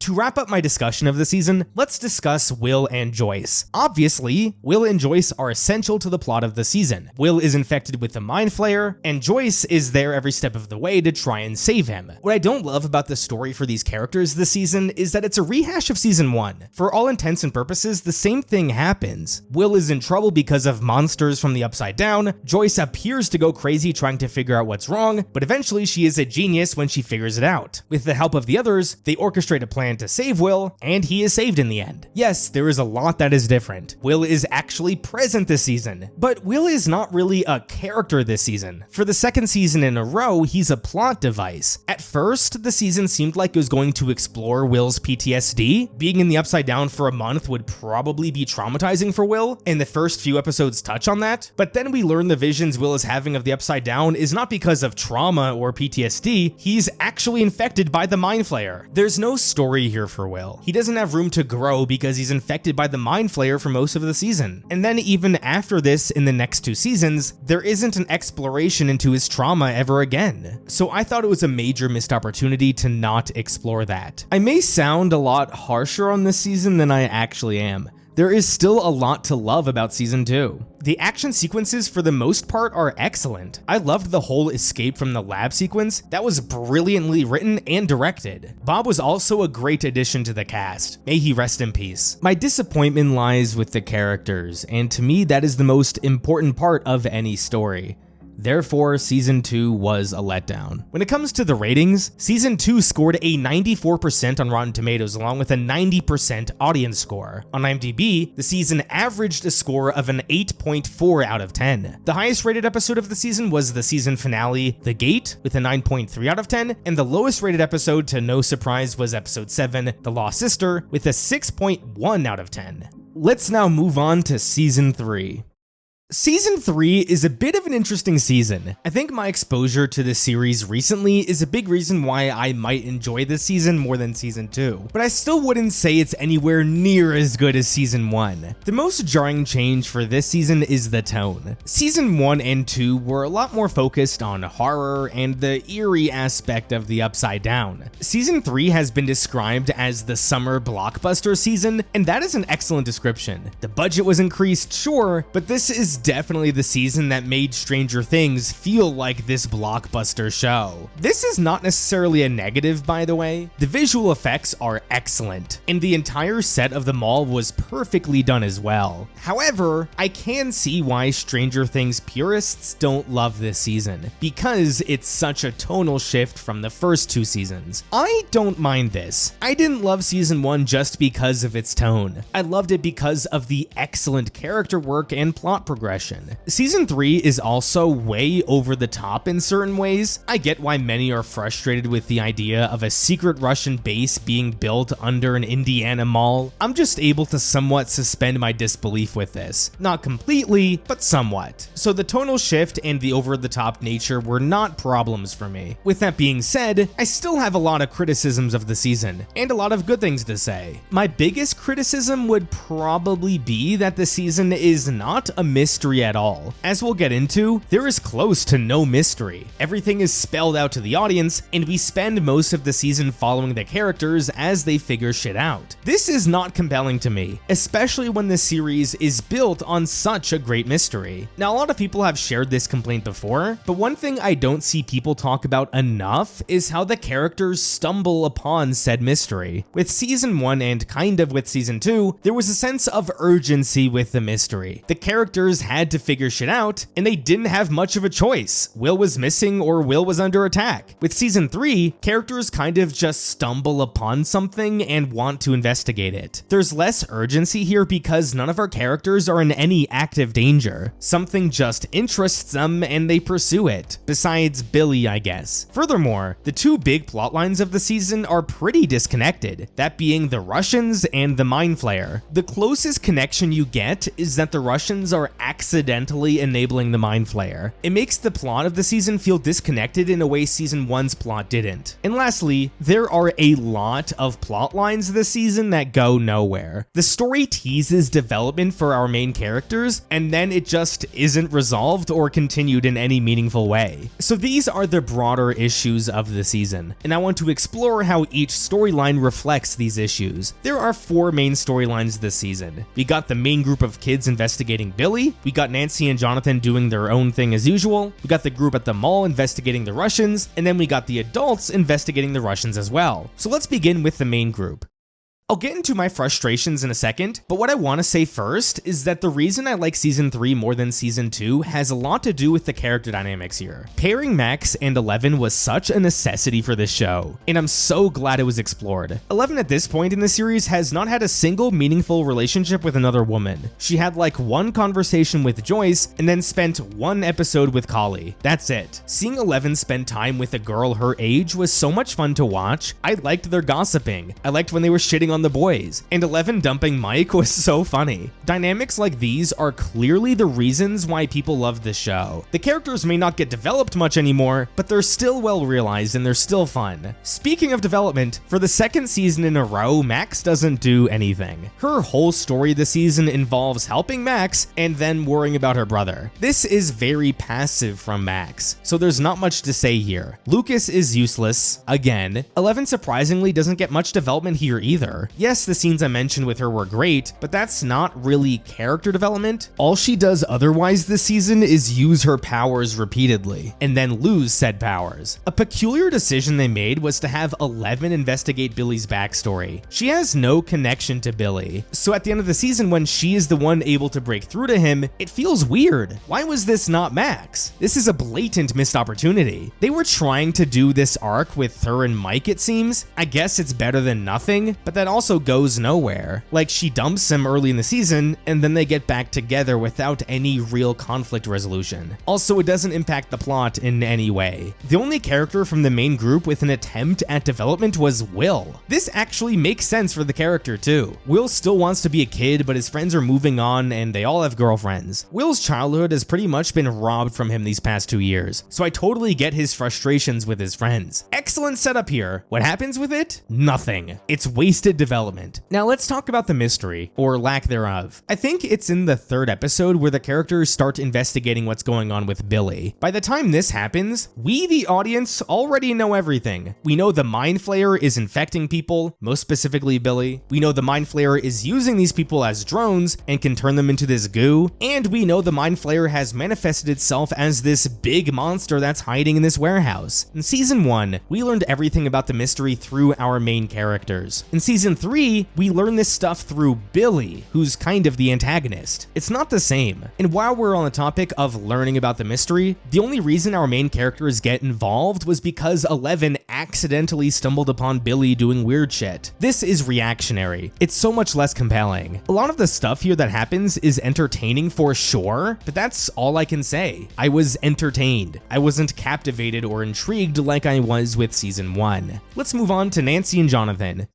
To wrap up my discussion of the season, let's discuss Will and Joyce. Obviously, Will and Joyce are essential to the plot of the season. Will is infected with the Mind Flayer, and Joyce is there every step of the way to try and save him. What I don't love about the story for these characters this season is that it's a rehash of season 1. For all intents and purposes, the same thing happens. Will is in trouble because of monsters from the Upside Down, Joyce appears to go crazy trying to figure out what's wrong, but eventually she is a genius when she figures it out. With the help of the others, they orchestrate a plan to save Will, and he is saved in the end. Yes, there is a lot that is different. Will is actually present this season, but Will is not really a character this season. For the second season in a row, he's a plot device. At first, the season seemed like it was going to explore Will's PTSD. Being in the Upside Down for a month would probably be traumatizing for Will, and the first few episodes touch on that, but then we learn the visions Will is having of the Upside Down is not because of trauma or PTSD, he's actually infected by the Mind Flayer. There's no story here for Will. He doesn't have room to grow because he's infected by the Mind Flayer for most of the season. And then even after this, in the next 2 seasons, there isn't an exploration into his trauma ever again. So I thought it was a major missed opportunity to not explore that. I may sound a lot harsher on this season than I actually am. There is still a lot to love about season 2. The action sequences for the most part are excellent. I loved the whole escape from the lab sequence. That was brilliantly written and directed. Bob was also a great addition to the cast. May he rest in peace. My disappointment lies with the characters, and to me that is the most important part of any story. Therefore, Season 2 was a letdown. When it comes to the ratings, Season 2 scored a 94% on Rotten Tomatoes along with a 90% audience score. On IMDb, the season averaged a score of an 8.4 out of 10. The highest rated episode of the season was the season finale, The Gate, with a 9.3 out of 10, and the lowest rated episode, to no surprise, was episode 7, The Lost Sister, with a 6.1 out of 10. Let's now move on to Season 3. Season 3 is a bit of an interesting season. I think my exposure to the series recently is a big reason why I might enjoy this season more than Season 2, but I still wouldn't say it's anywhere near as good as Season 1. The most jarring change for this season is the tone. Season 1 and 2 were a lot more focused on horror and the eerie aspect of the Upside Down. Season 3 has been described as the summer blockbuster season, and that is an excellent description. The budget was increased, sure, but this is definitely the season that made Stranger Things feel like this blockbuster show. This is not necessarily a negative, by the way. The visual effects are excellent, and the entire set of the mall was perfectly done as well. However, I can see why Stranger Things purists don't love this season, because it's such a tonal shift from the first two seasons. I don't mind this. I didn't love Season 1 just because of its tone. I loved it because of the excellent character work and plot progression. Season 3 is also way over the top in certain ways. I get why many are frustrated with the idea of a secret Russian base being built under an Indiana mall. I'm just able to somewhat suspend my disbelief with this. Not completely, but somewhat. So the tonal shift and the over-the-top nature were not problems for me. With that being said, I still have a lot of criticisms of the season, and a lot of good things to say. My biggest criticism would probably be that the season is not a mystery at all. As we'll get into, there is close to no mystery. Everything is spelled out to the audience, and we spend most of the season following the characters as they figure shit out. This is not compelling to me, especially when the series is built on such a great mystery. Now, a lot of people have shared this complaint before, but one thing I don't see people talk about enough is how the characters stumble upon said mystery. With Season 1 and kind of with Season 2, there was a sense of urgency with the mystery. The characters had to figure shit out, and they didn't have much of a choice. Will was missing or Will was under attack. With Season 3, characters kind of just stumble upon something and want to investigate it. There's less urgency here because none of our characters are in any active danger. Something just interests them and they pursue it. Besides Billy, I guess. Furthermore, the two big plot lines of the season are pretty disconnected, that being the Russians and the Mind Flayer. The closest connection you get is that the Russians are accidentally enabling the Mind Flayer. It makes the plot of the season feel disconnected in a way Season 1's plot didn't. And lastly, there are a lot of plot lines this season that go nowhere. The story teases development for our main characters, and then it just isn't resolved or continued in any meaningful way. So these are the broader issues of the season, and I want to explore how each storyline reflects these issues. There are 4 main storylines this season. We got the main group of kids investigating Billy, we got Nancy and Jonathan doing their own thing as usual, we got the group at the mall investigating the Russians, and then we got the adults investigating the Russians as well. So let's begin with the main group. I'll get into my frustrations in a second, but what I want to say first is that the reason I like Season 3 more than Season 2 has a lot to do with the character dynamics here. Pairing Max and Eleven was such a necessity for this show, and I'm so glad it was explored. Eleven at this point in the series has not had a single meaningful relationship with another woman. She had like one conversation with Joyce and then spent one episode with Kali. That's it. Seeing Eleven spend time with a girl her age was so much fun to watch. I liked their gossiping. I liked when they were shitting on the boys, and Eleven dumping Mike was so funny. Dynamics like these are clearly the reasons why people love this show. The characters may not get developed much anymore, but they're still well realized and they're still fun. Speaking of development, for the second season in a row, Max doesn't do anything. Her whole story this season involves helping Max and then worrying about her brother. This is very passive from Max, so there's not much to say here. Lucas is useless, again. Eleven surprisingly doesn't get much development here either. Yes, the scenes I mentioned with her were great, but that's not really character development. All she does otherwise this season is use her powers repeatedly, and then lose said powers. A peculiar decision they made was to have Eleven investigate Billy's backstory. She has no connection to Billy, so at the end of the season when she is the one able to break through to him, it feels weird. Why was this not Max? This is a blatant missed opportunity. They were trying to do this arc with her and Mike, it seems. I guess it's better than nothing, but that also also goes nowhere. Like, she dumps him early in the season, and then they get back together without any real conflict resolution. Also, it doesn't impact the plot in any way. The only character from the main group with an attempt at development was Will. This actually makes sense for the character too. Will still wants to be a kid, but his friends are moving on and they all have girlfriends. Will's childhood has pretty much been robbed from him these past 2 years, so I totally get his frustrations with his friends. Excellent setup here. What happens with it? Nothing. It's wasted development. Now let's talk about the mystery, or lack thereof. I think it's in the 3rd episode where the characters start investigating what's going on with Billy. By the time this happens, we, the audience, already know everything. We know the Mind Flayer is infecting people, most specifically Billy. We know the Mind Flayer is using these people as drones and can turn them into this goo. And we know the Mind Flayer has manifested itself as this big monster that's hiding in this warehouse. In season 1, we learned everything about the mystery through our main characters. In season 3, we learn this stuff through Billy, who's kind of the antagonist. It's not the same. And while we're on the topic of learning about the mystery, the only reason our main characters get involved was because 11 accidentally stumbled upon Billy doing weird shit. This is reactionary. It's so much less compelling. A lot of the stuff here that happens is entertaining for sure, but that's all I can say. I was entertained. I wasn't captivated or intrigued like I was with season 1. Let's move on to Nancy and Jonathan.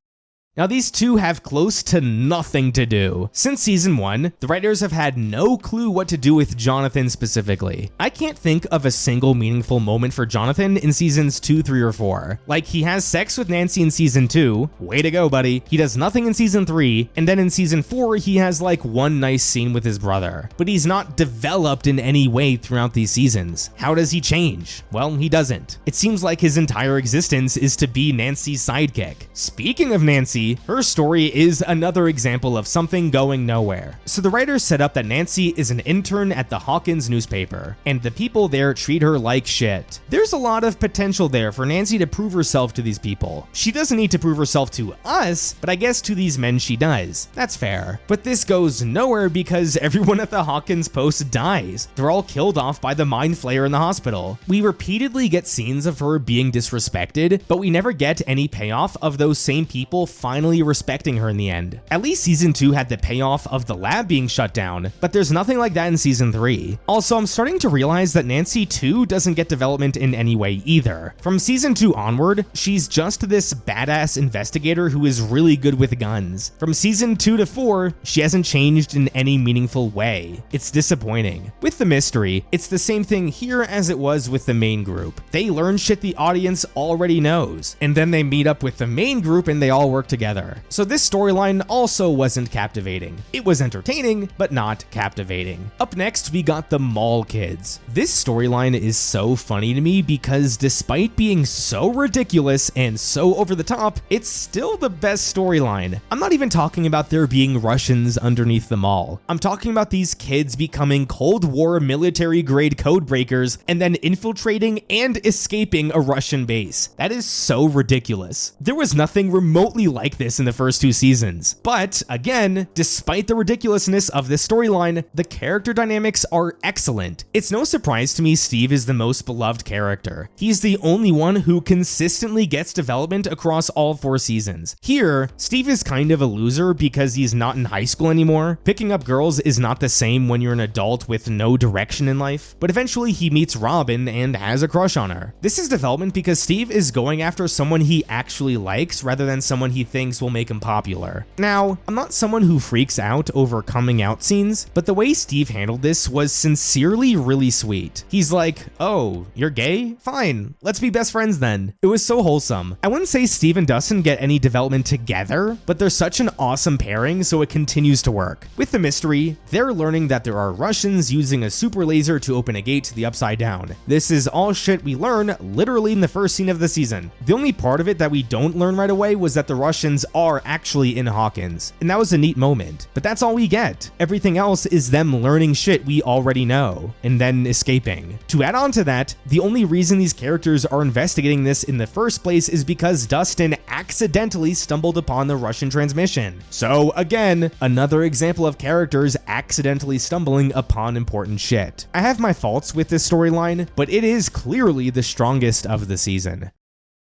Now, these two have close to nothing to do. Since season 1, the writers have had no clue what to do with Jonathan specifically. I can't think of a single meaningful moment for Jonathan in seasons 2, 3, or 4. Like, he has sex with Nancy in season 2, way to go, buddy. He does nothing in season 3, and then in season 4, he has like one nice scene with his brother. But he's not developed in any way throughout these seasons. How does he change? Well, he doesn't. It seems like his entire existence is to be Nancy's sidekick. Speaking of Nancy, her story is another example of something going nowhere. So the writers set up that Nancy is an intern at the Hawkins newspaper, and the people there treat her like shit. There's a lot of potential there for Nancy to prove herself to these people. She doesn't need to prove herself to us, but I guess to these men she does. That's fair. But this goes nowhere because everyone at the Hawkins Post dies. They're all killed off by the Mind Flayer in the hospital. We repeatedly get scenes of her being disrespected, but we never get any payoff of those same people finally respecting her in the end. At least season 2 had the payoff of the lab being shut down, but there's nothing like that in season 3. Also, I'm starting to realize that Nancy too doesn't get development in any way either. From season 2 onward, she's just this badass investigator who is really good with guns. From season 2 to 4, she hasn't changed in any meaningful way. It's disappointing. With the mystery, it's the same thing here as it was with the main group. They learn shit the audience already knows, and then they meet up with the main group and they all work together. So this storyline also wasn't captivating. It was entertaining, but not captivating. Up next, we got the Mall Kids. This storyline is so funny to me because despite being so ridiculous and so over the top, it's still the best storyline. I'm not even talking about there being Russians underneath the mall. I'm talking about these kids becoming Cold War military-grade code breakers and then infiltrating and escaping a Russian base. That is so ridiculous. There was nothing remotely like this in the first 2 seasons. But again, despite the ridiculousness of this storyline, the character dynamics are excellent. It's no surprise to me Steve is the most beloved character. He's the only one who consistently gets development across all 4 seasons. Here, Steve is kind of a loser because he's not in high school anymore. Picking up girls is not the same when you're an adult with no direction in life, but eventually he meets Robin and has a crush on her. This is development because Steve is going after someone he actually likes rather than someone he thinks will make him popular. Now, I'm not someone who freaks out over coming out scenes, but the way Steve handled this was sincerely really sweet. He's like, "Oh, you're gay? Fine, let's be best friends then." It was so wholesome. I wouldn't say Steve and Dustin get any development together, but they're such an awesome pairing, so it continues to work. With the mystery, they're learning that there are Russians using a super laser to open a gate to the Upside Down. This is all shit we learn literally in the first scene of the season. The only part of it that we don't learn right away was that the Russians are actually in Hawkins, and that was a neat moment, but that's all we get. Everything else is them learning shit we already know, and then escaping. To add on to that, the only reason these characters are investigating this in the first place is because Dustin accidentally stumbled upon the Russian transmission. So again, another example of characters accidentally stumbling upon important shit. I have my faults with this storyline, but it is clearly the strongest of the season.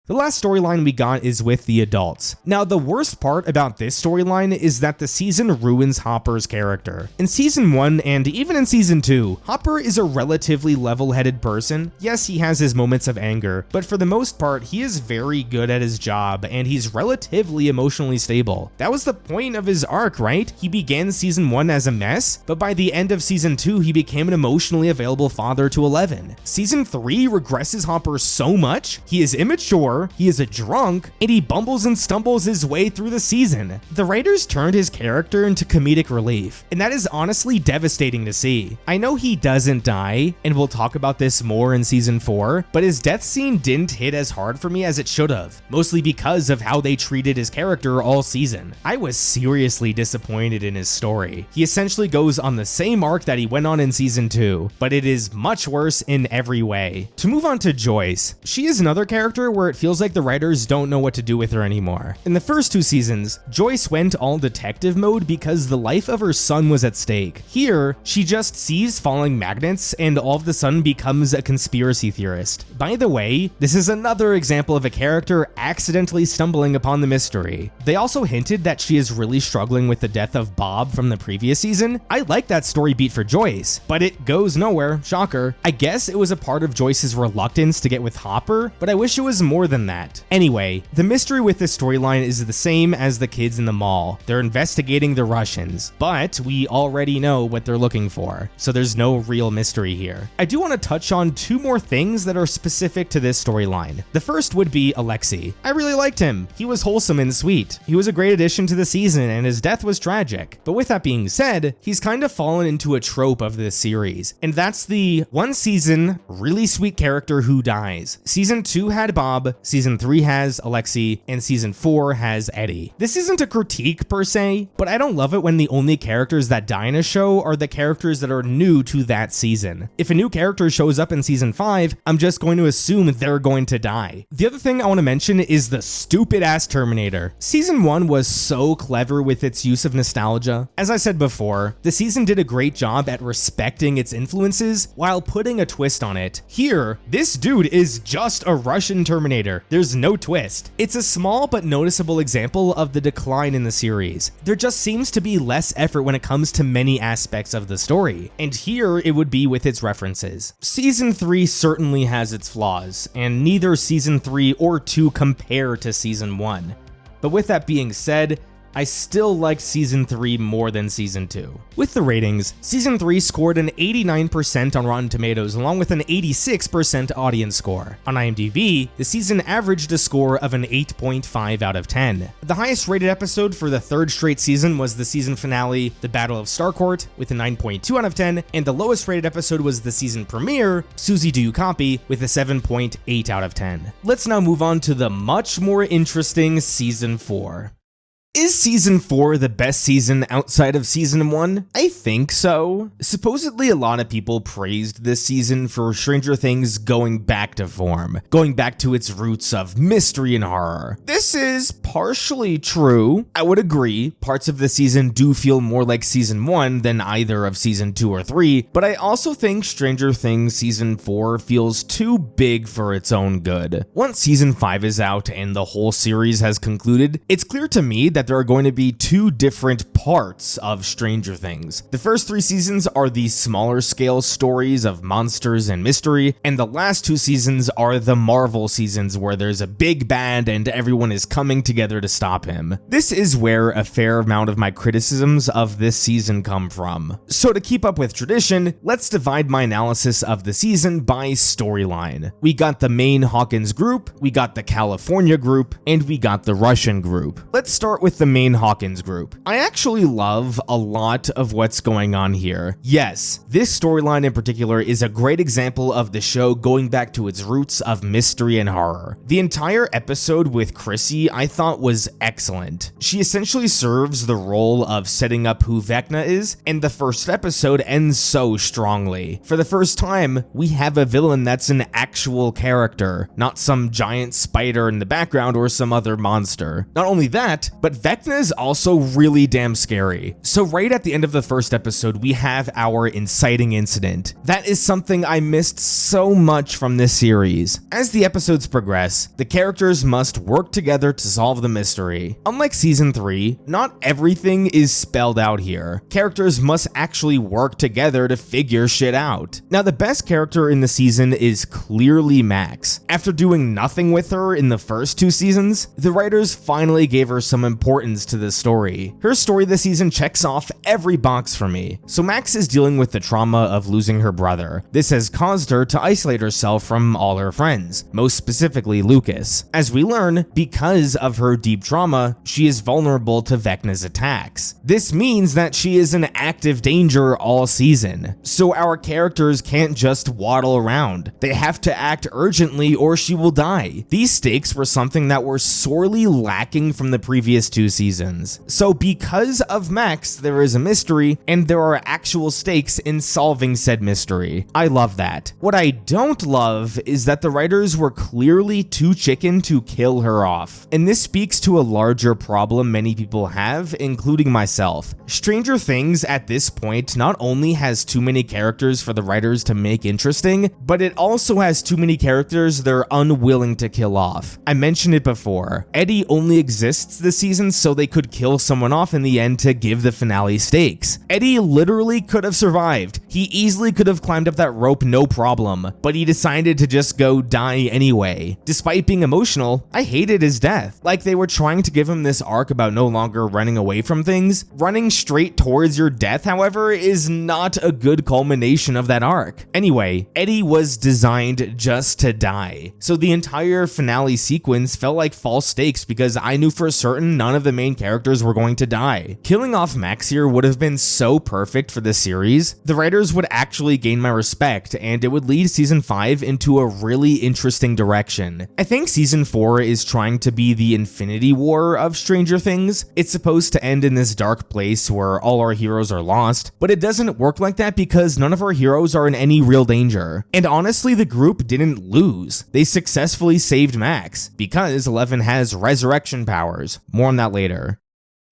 The last storyline we got is with the adults. Now, the worst part about this storyline is that the season ruins Hopper's character. In season 1 and even in season 2, Hopper is a relatively level-headed person. Yes, he has his moments of anger, but for the most part, he is very good at his job and he's relatively emotionally stable. That was the point of his arc, right? He began season 1 as a mess, but by the end of season 2, he became an emotionally available father to 11. Season 3 regresses Hopper so much, he is immature, he is a drunk, and he bumbles and stumbles his way through the season. The writers turned his character into comedic relief, and that is honestly devastating to see. I know he doesn't die, and we'll talk about this more in season 4, but his death scene didn't hit as hard for me as it should have, mostly because of how they treated his character all season. I was seriously disappointed in his story. He essentially goes on the same arc that he went on in season 2, but it is much worse in every way. To move on to Joyce, she is another character where it feels like the writers don't know what to do with her anymore. In the first 2 seasons, Joyce went all detective mode because the life of her son was at stake. Here, she just sees falling magnets and all of a sudden becomes a conspiracy theorist. By the way, this is another example of a character accidentally stumbling upon the mystery. They also hinted that she is really struggling with the death of Bob from the previous season. I like that story beat for Joyce, but it goes nowhere, shocker. I guess it was a part of Joyce's reluctance to get with Hopper, but I wish it was more than that. Anyway, the mystery with this storyline is the same as the kids in the mall. They're investigating the Russians, but we already know what they're looking for, so there's no real mystery here. I do want to touch on 2 more things that are specific to this storyline. The first would be Alexei. I really liked him. He was wholesome and sweet. He was a great addition to the season, and his death was tragic. But with that being said, he's kind of fallen into a trope of this series, and that's the one season, really sweet character who dies. Season 2 had Bob, season 3 has Alexei, and season 4 has Eddie. This isn't a critique per se, but I don't love it when the only characters that die in a show are the characters that are new to that season. If a new character shows up in season 5, I'm just going to assume they're going to die. The other thing I want to mention is the stupid ass Terminator. Season 1 was so clever with its use of nostalgia. As I said before, the season did a great job at respecting its influences while putting a twist on it. Here, this dude is just a Russian Terminator. There's no twist. It's a small but noticeable example of the decline in the series. There just seems to be less effort when it comes to many aspects of the story, and here it would be with its references. Season 3 certainly has its flaws, and neither season 3 or 2 compare to season 1. But with that being said, I still liked season 3 more than season 2. With the ratings, season 3 scored an 89% on Rotten Tomatoes along with an 86% audience score. On IMDb, the season averaged a score of an 8.5 out of 10. The highest rated episode for the 3rd straight season was the season finale, The Battle of Starcourt, with a 9.2 out of 10, and the lowest rated episode was the season premiere, Susie Do You Copy, with a 7.8 out of 10. Let's now move on to the much more interesting season 4. Is season 4 the best season outside of season 1? I think so. Supposedly a lot of people praised this season for Stranger Things going back to form, going back to its roots of mystery and horror. This is partially true. I would agree, parts of the season do feel more like season 1 than either of season 2 or 3, but I also think Stranger Things season 4 feels too big for its own good. Once season 5 is out and the whole series has concluded, it's clear to me that there are going to be 2 different parts of Stranger Things. The first 3 seasons are the smaller scale stories of monsters and mystery, and the last 2 seasons are the Marvel seasons where there's a big bad and everyone is coming together to stop him. This is where a fair amount of my criticisms of this season come from. So to keep up with tradition, let's divide my analysis of the season by storyline. We got the main Hawkins group, we got the California group, and we got the Russian group. Let's start with the main Hawkins group. I actually love a lot of what's going on here. Yes, this storyline in particular is a great example of the show going back to its roots of mystery and horror. The entire episode with Chrissy I thought was excellent. She essentially serves the role of setting up who Vecna is, and the first episode ends so strongly. For the first time, we have a villain that's an actual character, not some giant spider in the background or some other monster. Not only that, but Vecna is also really damn scary. So right at the end of the first episode, we have our inciting incident. That is something I missed so much from this series. As the episodes progress, the characters must work together to solve the mystery. Unlike season 3, not everything is spelled out here. Characters must actually work together to figure shit out. Now, the best character in the season is clearly Max. After doing nothing with her in the first 2 seasons, the writers finally gave her some importance to the story. Her story this season checks off every box for me. So Max is dealing with the trauma of losing her brother. This has caused her to isolate herself from all her friends, most specifically Lucas. As we learn, because of her deep trauma, she is vulnerable to Vecna's attacks. This means that she is in active danger all season. So our characters can't just waddle around. They have to act urgently or she will die. These stakes were something that were sorely lacking from the previous 2 seasons. So because of Max, there is a mystery and there are actual stakes in solving said mystery. I love that. What I don't love is that the writers were clearly too chicken to kill her off. And this speaks to a larger problem many people have, including myself. Stranger Things at this point not only has too many characters for the writers to make interesting, but it also has too many characters they're unwilling to kill off. I mentioned it before. Eddie only exists this season so they could kill someone off in the end to give the finale stakes. Eddie literally could have survived. He easily could have climbed up that rope no problem, but he decided to just go die anyway. Despite being emotional, I hated his death. Like they were trying to give him this arc about no longer running away from things. Running straight towards your death, however, is not a good culmination of that arc. Anyway, Eddie was designed just to die. So the entire finale sequence felt like false stakes because I knew for certain none of the main characters were going to die. Killing off Max here would have been so perfect for the series. The writers would actually gain my respect and it would lead season 5 into a really interesting direction. I think season 4 is trying to be the Infinity War of Stranger Things. It's supposed to end in this dark place where all our heroes are lost, but it doesn't work like that because none of our heroes are in any real danger. And honestly, the group didn't lose. They successfully saved Max because 11 has resurrection powers. More on that later.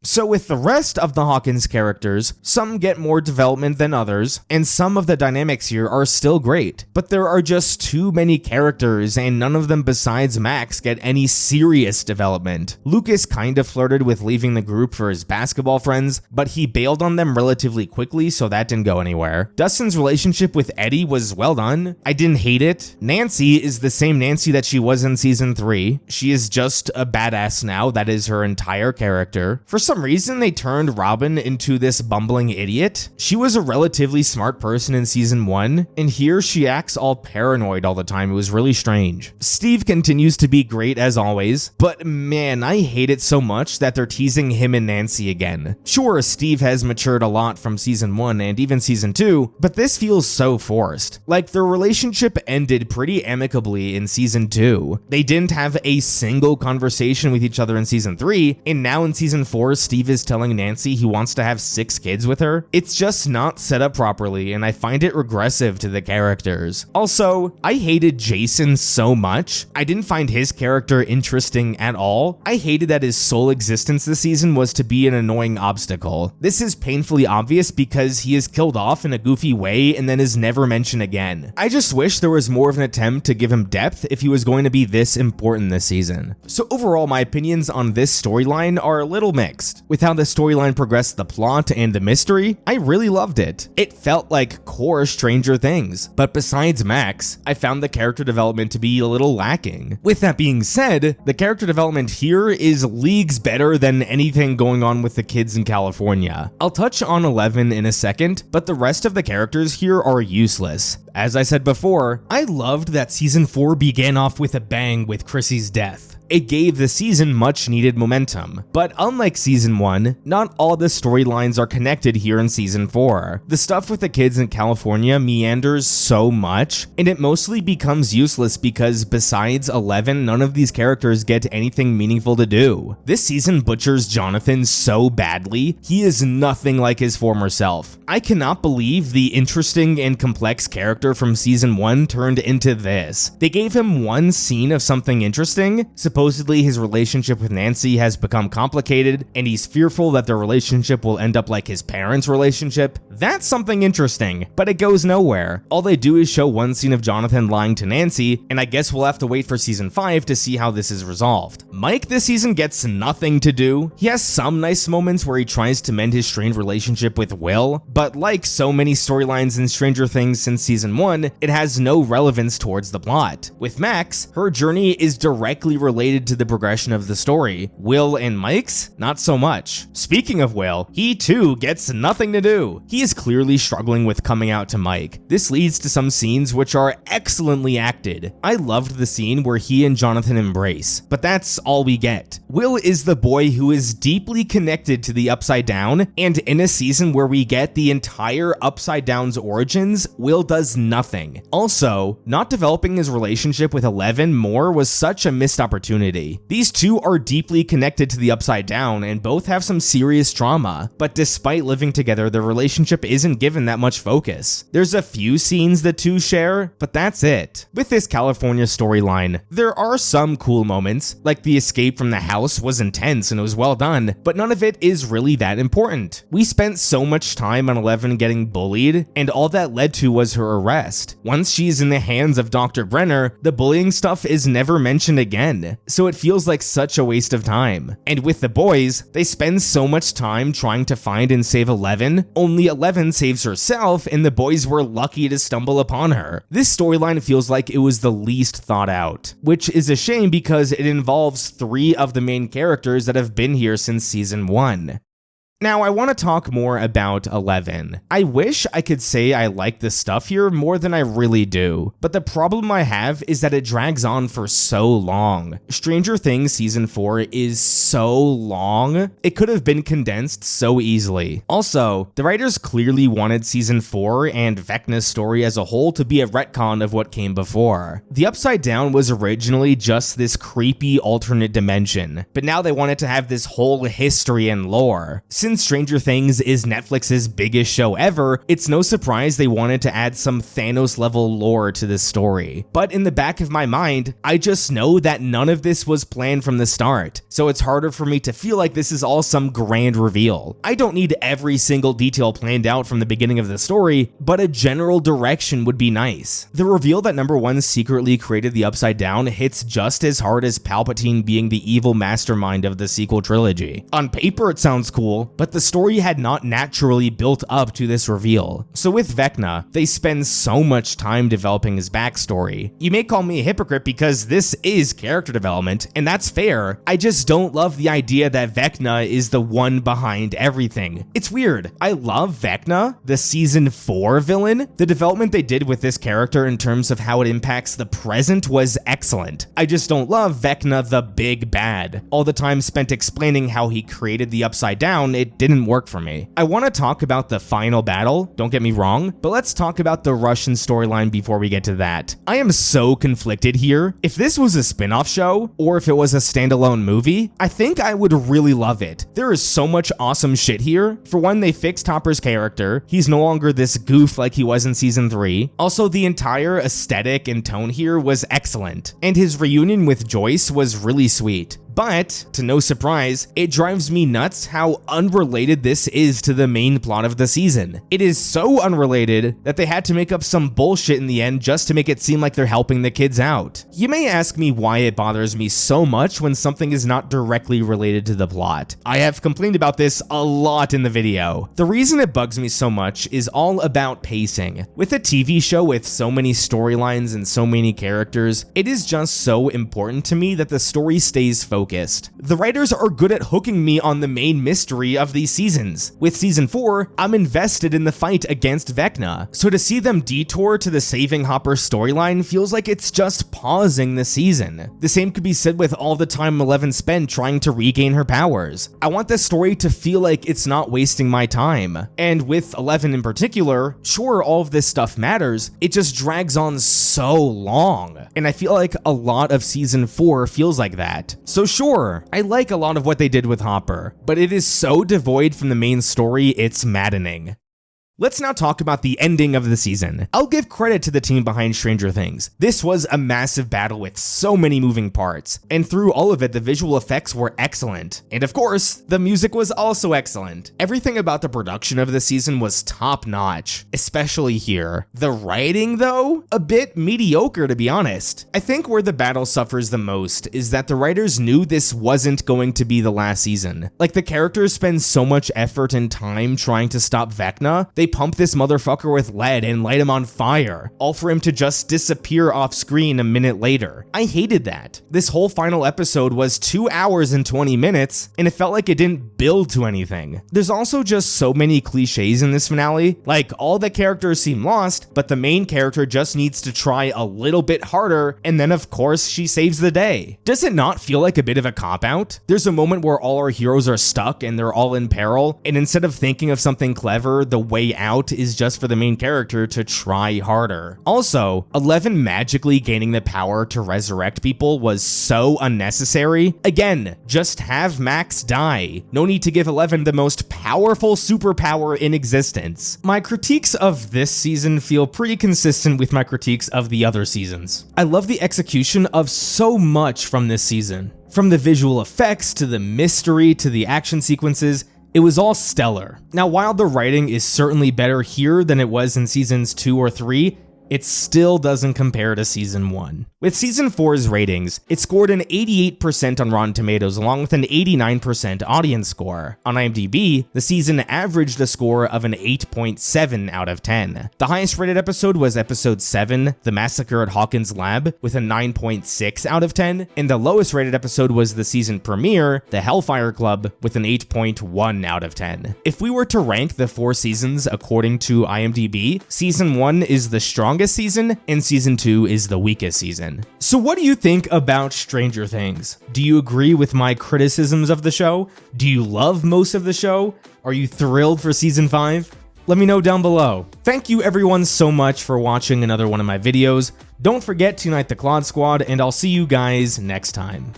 So with the rest of the Hawkins characters, some get more development than others, and some of the dynamics here are still great, but there are just too many characters and none of them besides Max get any serious development. Lucas kinda flirted with leaving the group for his basketball friends, but he bailed on them relatively quickly, so that didn't go anywhere. Dustin's relationship with Eddie was well done. I didn't hate it. Nancy is the same Nancy that she was in season 3. She is just a badass now, that is her entire character. For some reason, they turned Robin into this bumbling idiot. She was a relatively smart person in season 1, and here she acts all paranoid all the time. It was really strange. Steve continues to be great as always, but man, I hate it so much that they're teasing him and Nancy again. Sure, Steve has matured a lot from season 1 and even season 2, but this feels so forced. Like their relationship ended pretty amicably in season 2. They didn't have a single conversation with each other in season 3, and now in season 4, Steve is telling Nancy he wants to have 6 kids with her. It's just not set up properly, and I find it regressive to the characters. Also, I hated Jason so much. I didn't find his character interesting at all. I hated that his sole existence this season was to be an annoying obstacle. This is painfully obvious because he is killed off in a goofy way and then is never mentioned again. I just wish there was more of an attempt to give him depth if he was going to be this important this season. So overall, my opinions on this storyline are a little mixed. With how the storyline progressed the plot and the mystery, I really loved it. It felt like core Stranger Things, but besides Max, I found the character development to be a little lacking. With that being said, the character development here is leagues better than anything going on with the kids in California. I'll touch on 11 in a second, but the rest of the characters here are useless. As I said before, I loved that season 4 began off with a bang with Chrissy's death. It gave the season much needed momentum, but unlike season 1, not all the storylines are connected here in season 4. The stuff with the kids in California meanders so much, and it mostly becomes useless because besides 11, none of these characters get anything meaningful to do. This season butchers Jonathan so badly, he is nothing like his former self. I cannot believe the interesting and complex character from season 1 turned into this. They gave him one scene of something interesting, Supposedly, his relationship with Nancy has become complicated, and he's fearful that their relationship will end up like his parents' relationship. That's something interesting, but it goes nowhere. All they do is show one scene of Jonathan lying to Nancy, and I guess we'll have to wait for season 5 to see how this is resolved. Mike this season gets nothing to do. He has some nice moments where he tries to mend his strained relationship with Will, but like so many storylines in Stranger Things since season 1, it has no relevance towards the plot. With Max, her journey is directly related to the progression of the story. Will and Mike's? Not so much. Speaking of Will, he too gets nothing to do. He is clearly struggling with coming out to Mike. This leads to some scenes which are excellently acted. I loved the scene where he and Jonathan embrace, but that's all we get. Will is the boy who is deeply connected to the Upside Down, and in a season where we get the entire Upside Down's origins, Will does nothing. Also, not developing his relationship with Eleven more was such a missed opportunity. These two are deeply connected to the Upside Down and both have some serious trauma, but despite living together, their relationship isn't given that much focus. There's a few scenes the two share, but that's it. With this California storyline, there are some cool moments, like the escape from the house was intense and it was well done, but none of it is really that important. We spent so much time on Eleven getting bullied, and all that led to was her arrest. Once she's in the hands of Dr. Brenner, the bullying stuff is never mentioned again, so it feels like such a waste of time. And with the boys, they spend so much time trying to find and save Eleven, only Eleven saves herself and the boys were lucky to stumble upon her. This storyline feels like it was the least thought out, which is a shame because it involves 3 of the main characters that have been here since season 1. Now, I want to talk more about 11. I wish I could say I like the stuff here more than I really do, but the problem I have is that it drags on for so long. Stranger Things Season 4 is so long, it could have been condensed so easily. Also, the writers clearly wanted Season 4 and Vecna's story as a whole to be a retcon of what came before. The Upside Down was originally just this creepy alternate dimension, but now they wanted to have this whole history and lore. Since Stranger Things is Netflix's biggest show ever, it's no surprise they wanted to add some Thanos-level lore to this story. But in the back of my mind, I just know that none of this was planned from the start, so it's harder for me to feel like this is all some grand reveal. I don't need every single detail planned out from the beginning of the story, but a general direction would be nice. The reveal that number 1 secretly created the Upside Down hits just as hard as Palpatine being the evil mastermind of the sequel trilogy. On paper it sounds cool, but the story had not naturally built up to this reveal. So with Vecna, they spend so much time developing his backstory. You may call me a hypocrite because this is character development, and that's fair. I just don't love the idea that Vecna is the one behind everything. It's weird. I love Vecna, the season 4 villain. The development they did with this character in terms of how it impacts the present was excellent. I just don't love Vecna the big bad. All the time spent explaining how he created the Upside Down, it didn't work for me. I want to talk about the final battle, don't get me wrong, but let's talk about the Russian storyline before we get to that. I am so conflicted here. If this was a spin-off show, or if it was a standalone movie, I think I would really love it. There is so much awesome shit here. For one, they fixed Hopper's character. He's no longer this goof like he was in season 3. Also, the entire aesthetic and tone here was excellent, and his reunion with Joyce was really sweet. But, to no surprise, it drives me nuts how unrelated this is to the main plot of the season. It is so unrelated that they had to make up some bullshit in the end just to make it seem like they're helping the kids out. You may ask me why it bothers me so much when something is not directly related to the plot. I have complained about this a lot in the video. The reason it bugs me so much is all about pacing. With a TV show with so many storylines and so many characters, it is just so important to me that the story stays focused. The writers are good at hooking me on the main mystery of these seasons. With season 4, I'm invested in the fight against Vecna, so to see them detour to the saving Hopper storyline feels like it's just pausing the season. The same could be said with all the time Eleven spent trying to regain her powers. I want the story to feel like it's not wasting my time. And with 11 in particular, sure, all of this stuff matters, it just drags on so long. And I feel like a lot of season 4 feels like that. So sure, I like a lot of what they did with Hopper, but it is so devoid from the main story, it's maddening. Let's now talk about the ending of the season. I'll give credit to the team behind Stranger Things. This was a massive battle with so many moving parts, and through all of it, the visual effects were excellent. And of course, the music was also excellent. Everything about the production of the season was top-notch, especially here. The writing, though, a bit mediocre to be honest. I think where the battle suffers the most is that the writers knew this wasn't going to be the last season. Like, the characters spend so much effort and time trying to stop Vecna, they pump this motherfucker with lead and light him on fire, all for him to just disappear off screen a minute later. I hated that. This whole final episode was 2 hours and 20 minutes, and it felt like it didn't build to anything. There's also just so many cliches in this finale, like all the characters seem lost, but the main character just needs to try a little bit harder, and then of course she saves the day. Does it not feel like a bit of a cop-out? There's a moment where all our heroes are stuck and they're all in peril, and instead of thinking of something clever, the way out is just for the main character to try harder. Also, Eleven magically gaining the power to resurrect people was so unnecessary. Again, just have Max die. No need to give Eleven the most powerful superpower in existence. My critiques of this season feel pretty consistent with my critiques of the other seasons. I love the execution of so much from this season. From the visual effects to the mystery to the action sequences, it was all stellar. Now, while the writing is certainly better here than it was in seasons 2 or 3, it still doesn't compare to season 1. With season 4's ratings, it scored an 88% on Rotten Tomatoes along with an 89% audience score. On IMDb, the season averaged a score of an 8.7 out of 10. The highest rated episode was episode 7, The Massacre at Hawkins Lab, with a 9.6 out of 10, and the lowest rated episode was the season premiere, The Hellfire Club, with an 8.1 out of 10. If we were to rank the 4 seasons according to IMDb, season 1 is the strongest season, and season 2 is the weakest season. So what do you think about Stranger Things? Do you agree with my criticisms of the show? Do you love most of the show? Are you thrilled for season 5? Let me know down below. Thank you everyone so much for watching another one of my videos. Don't forget to unite the Claude Squad, and I'll see you guys next time.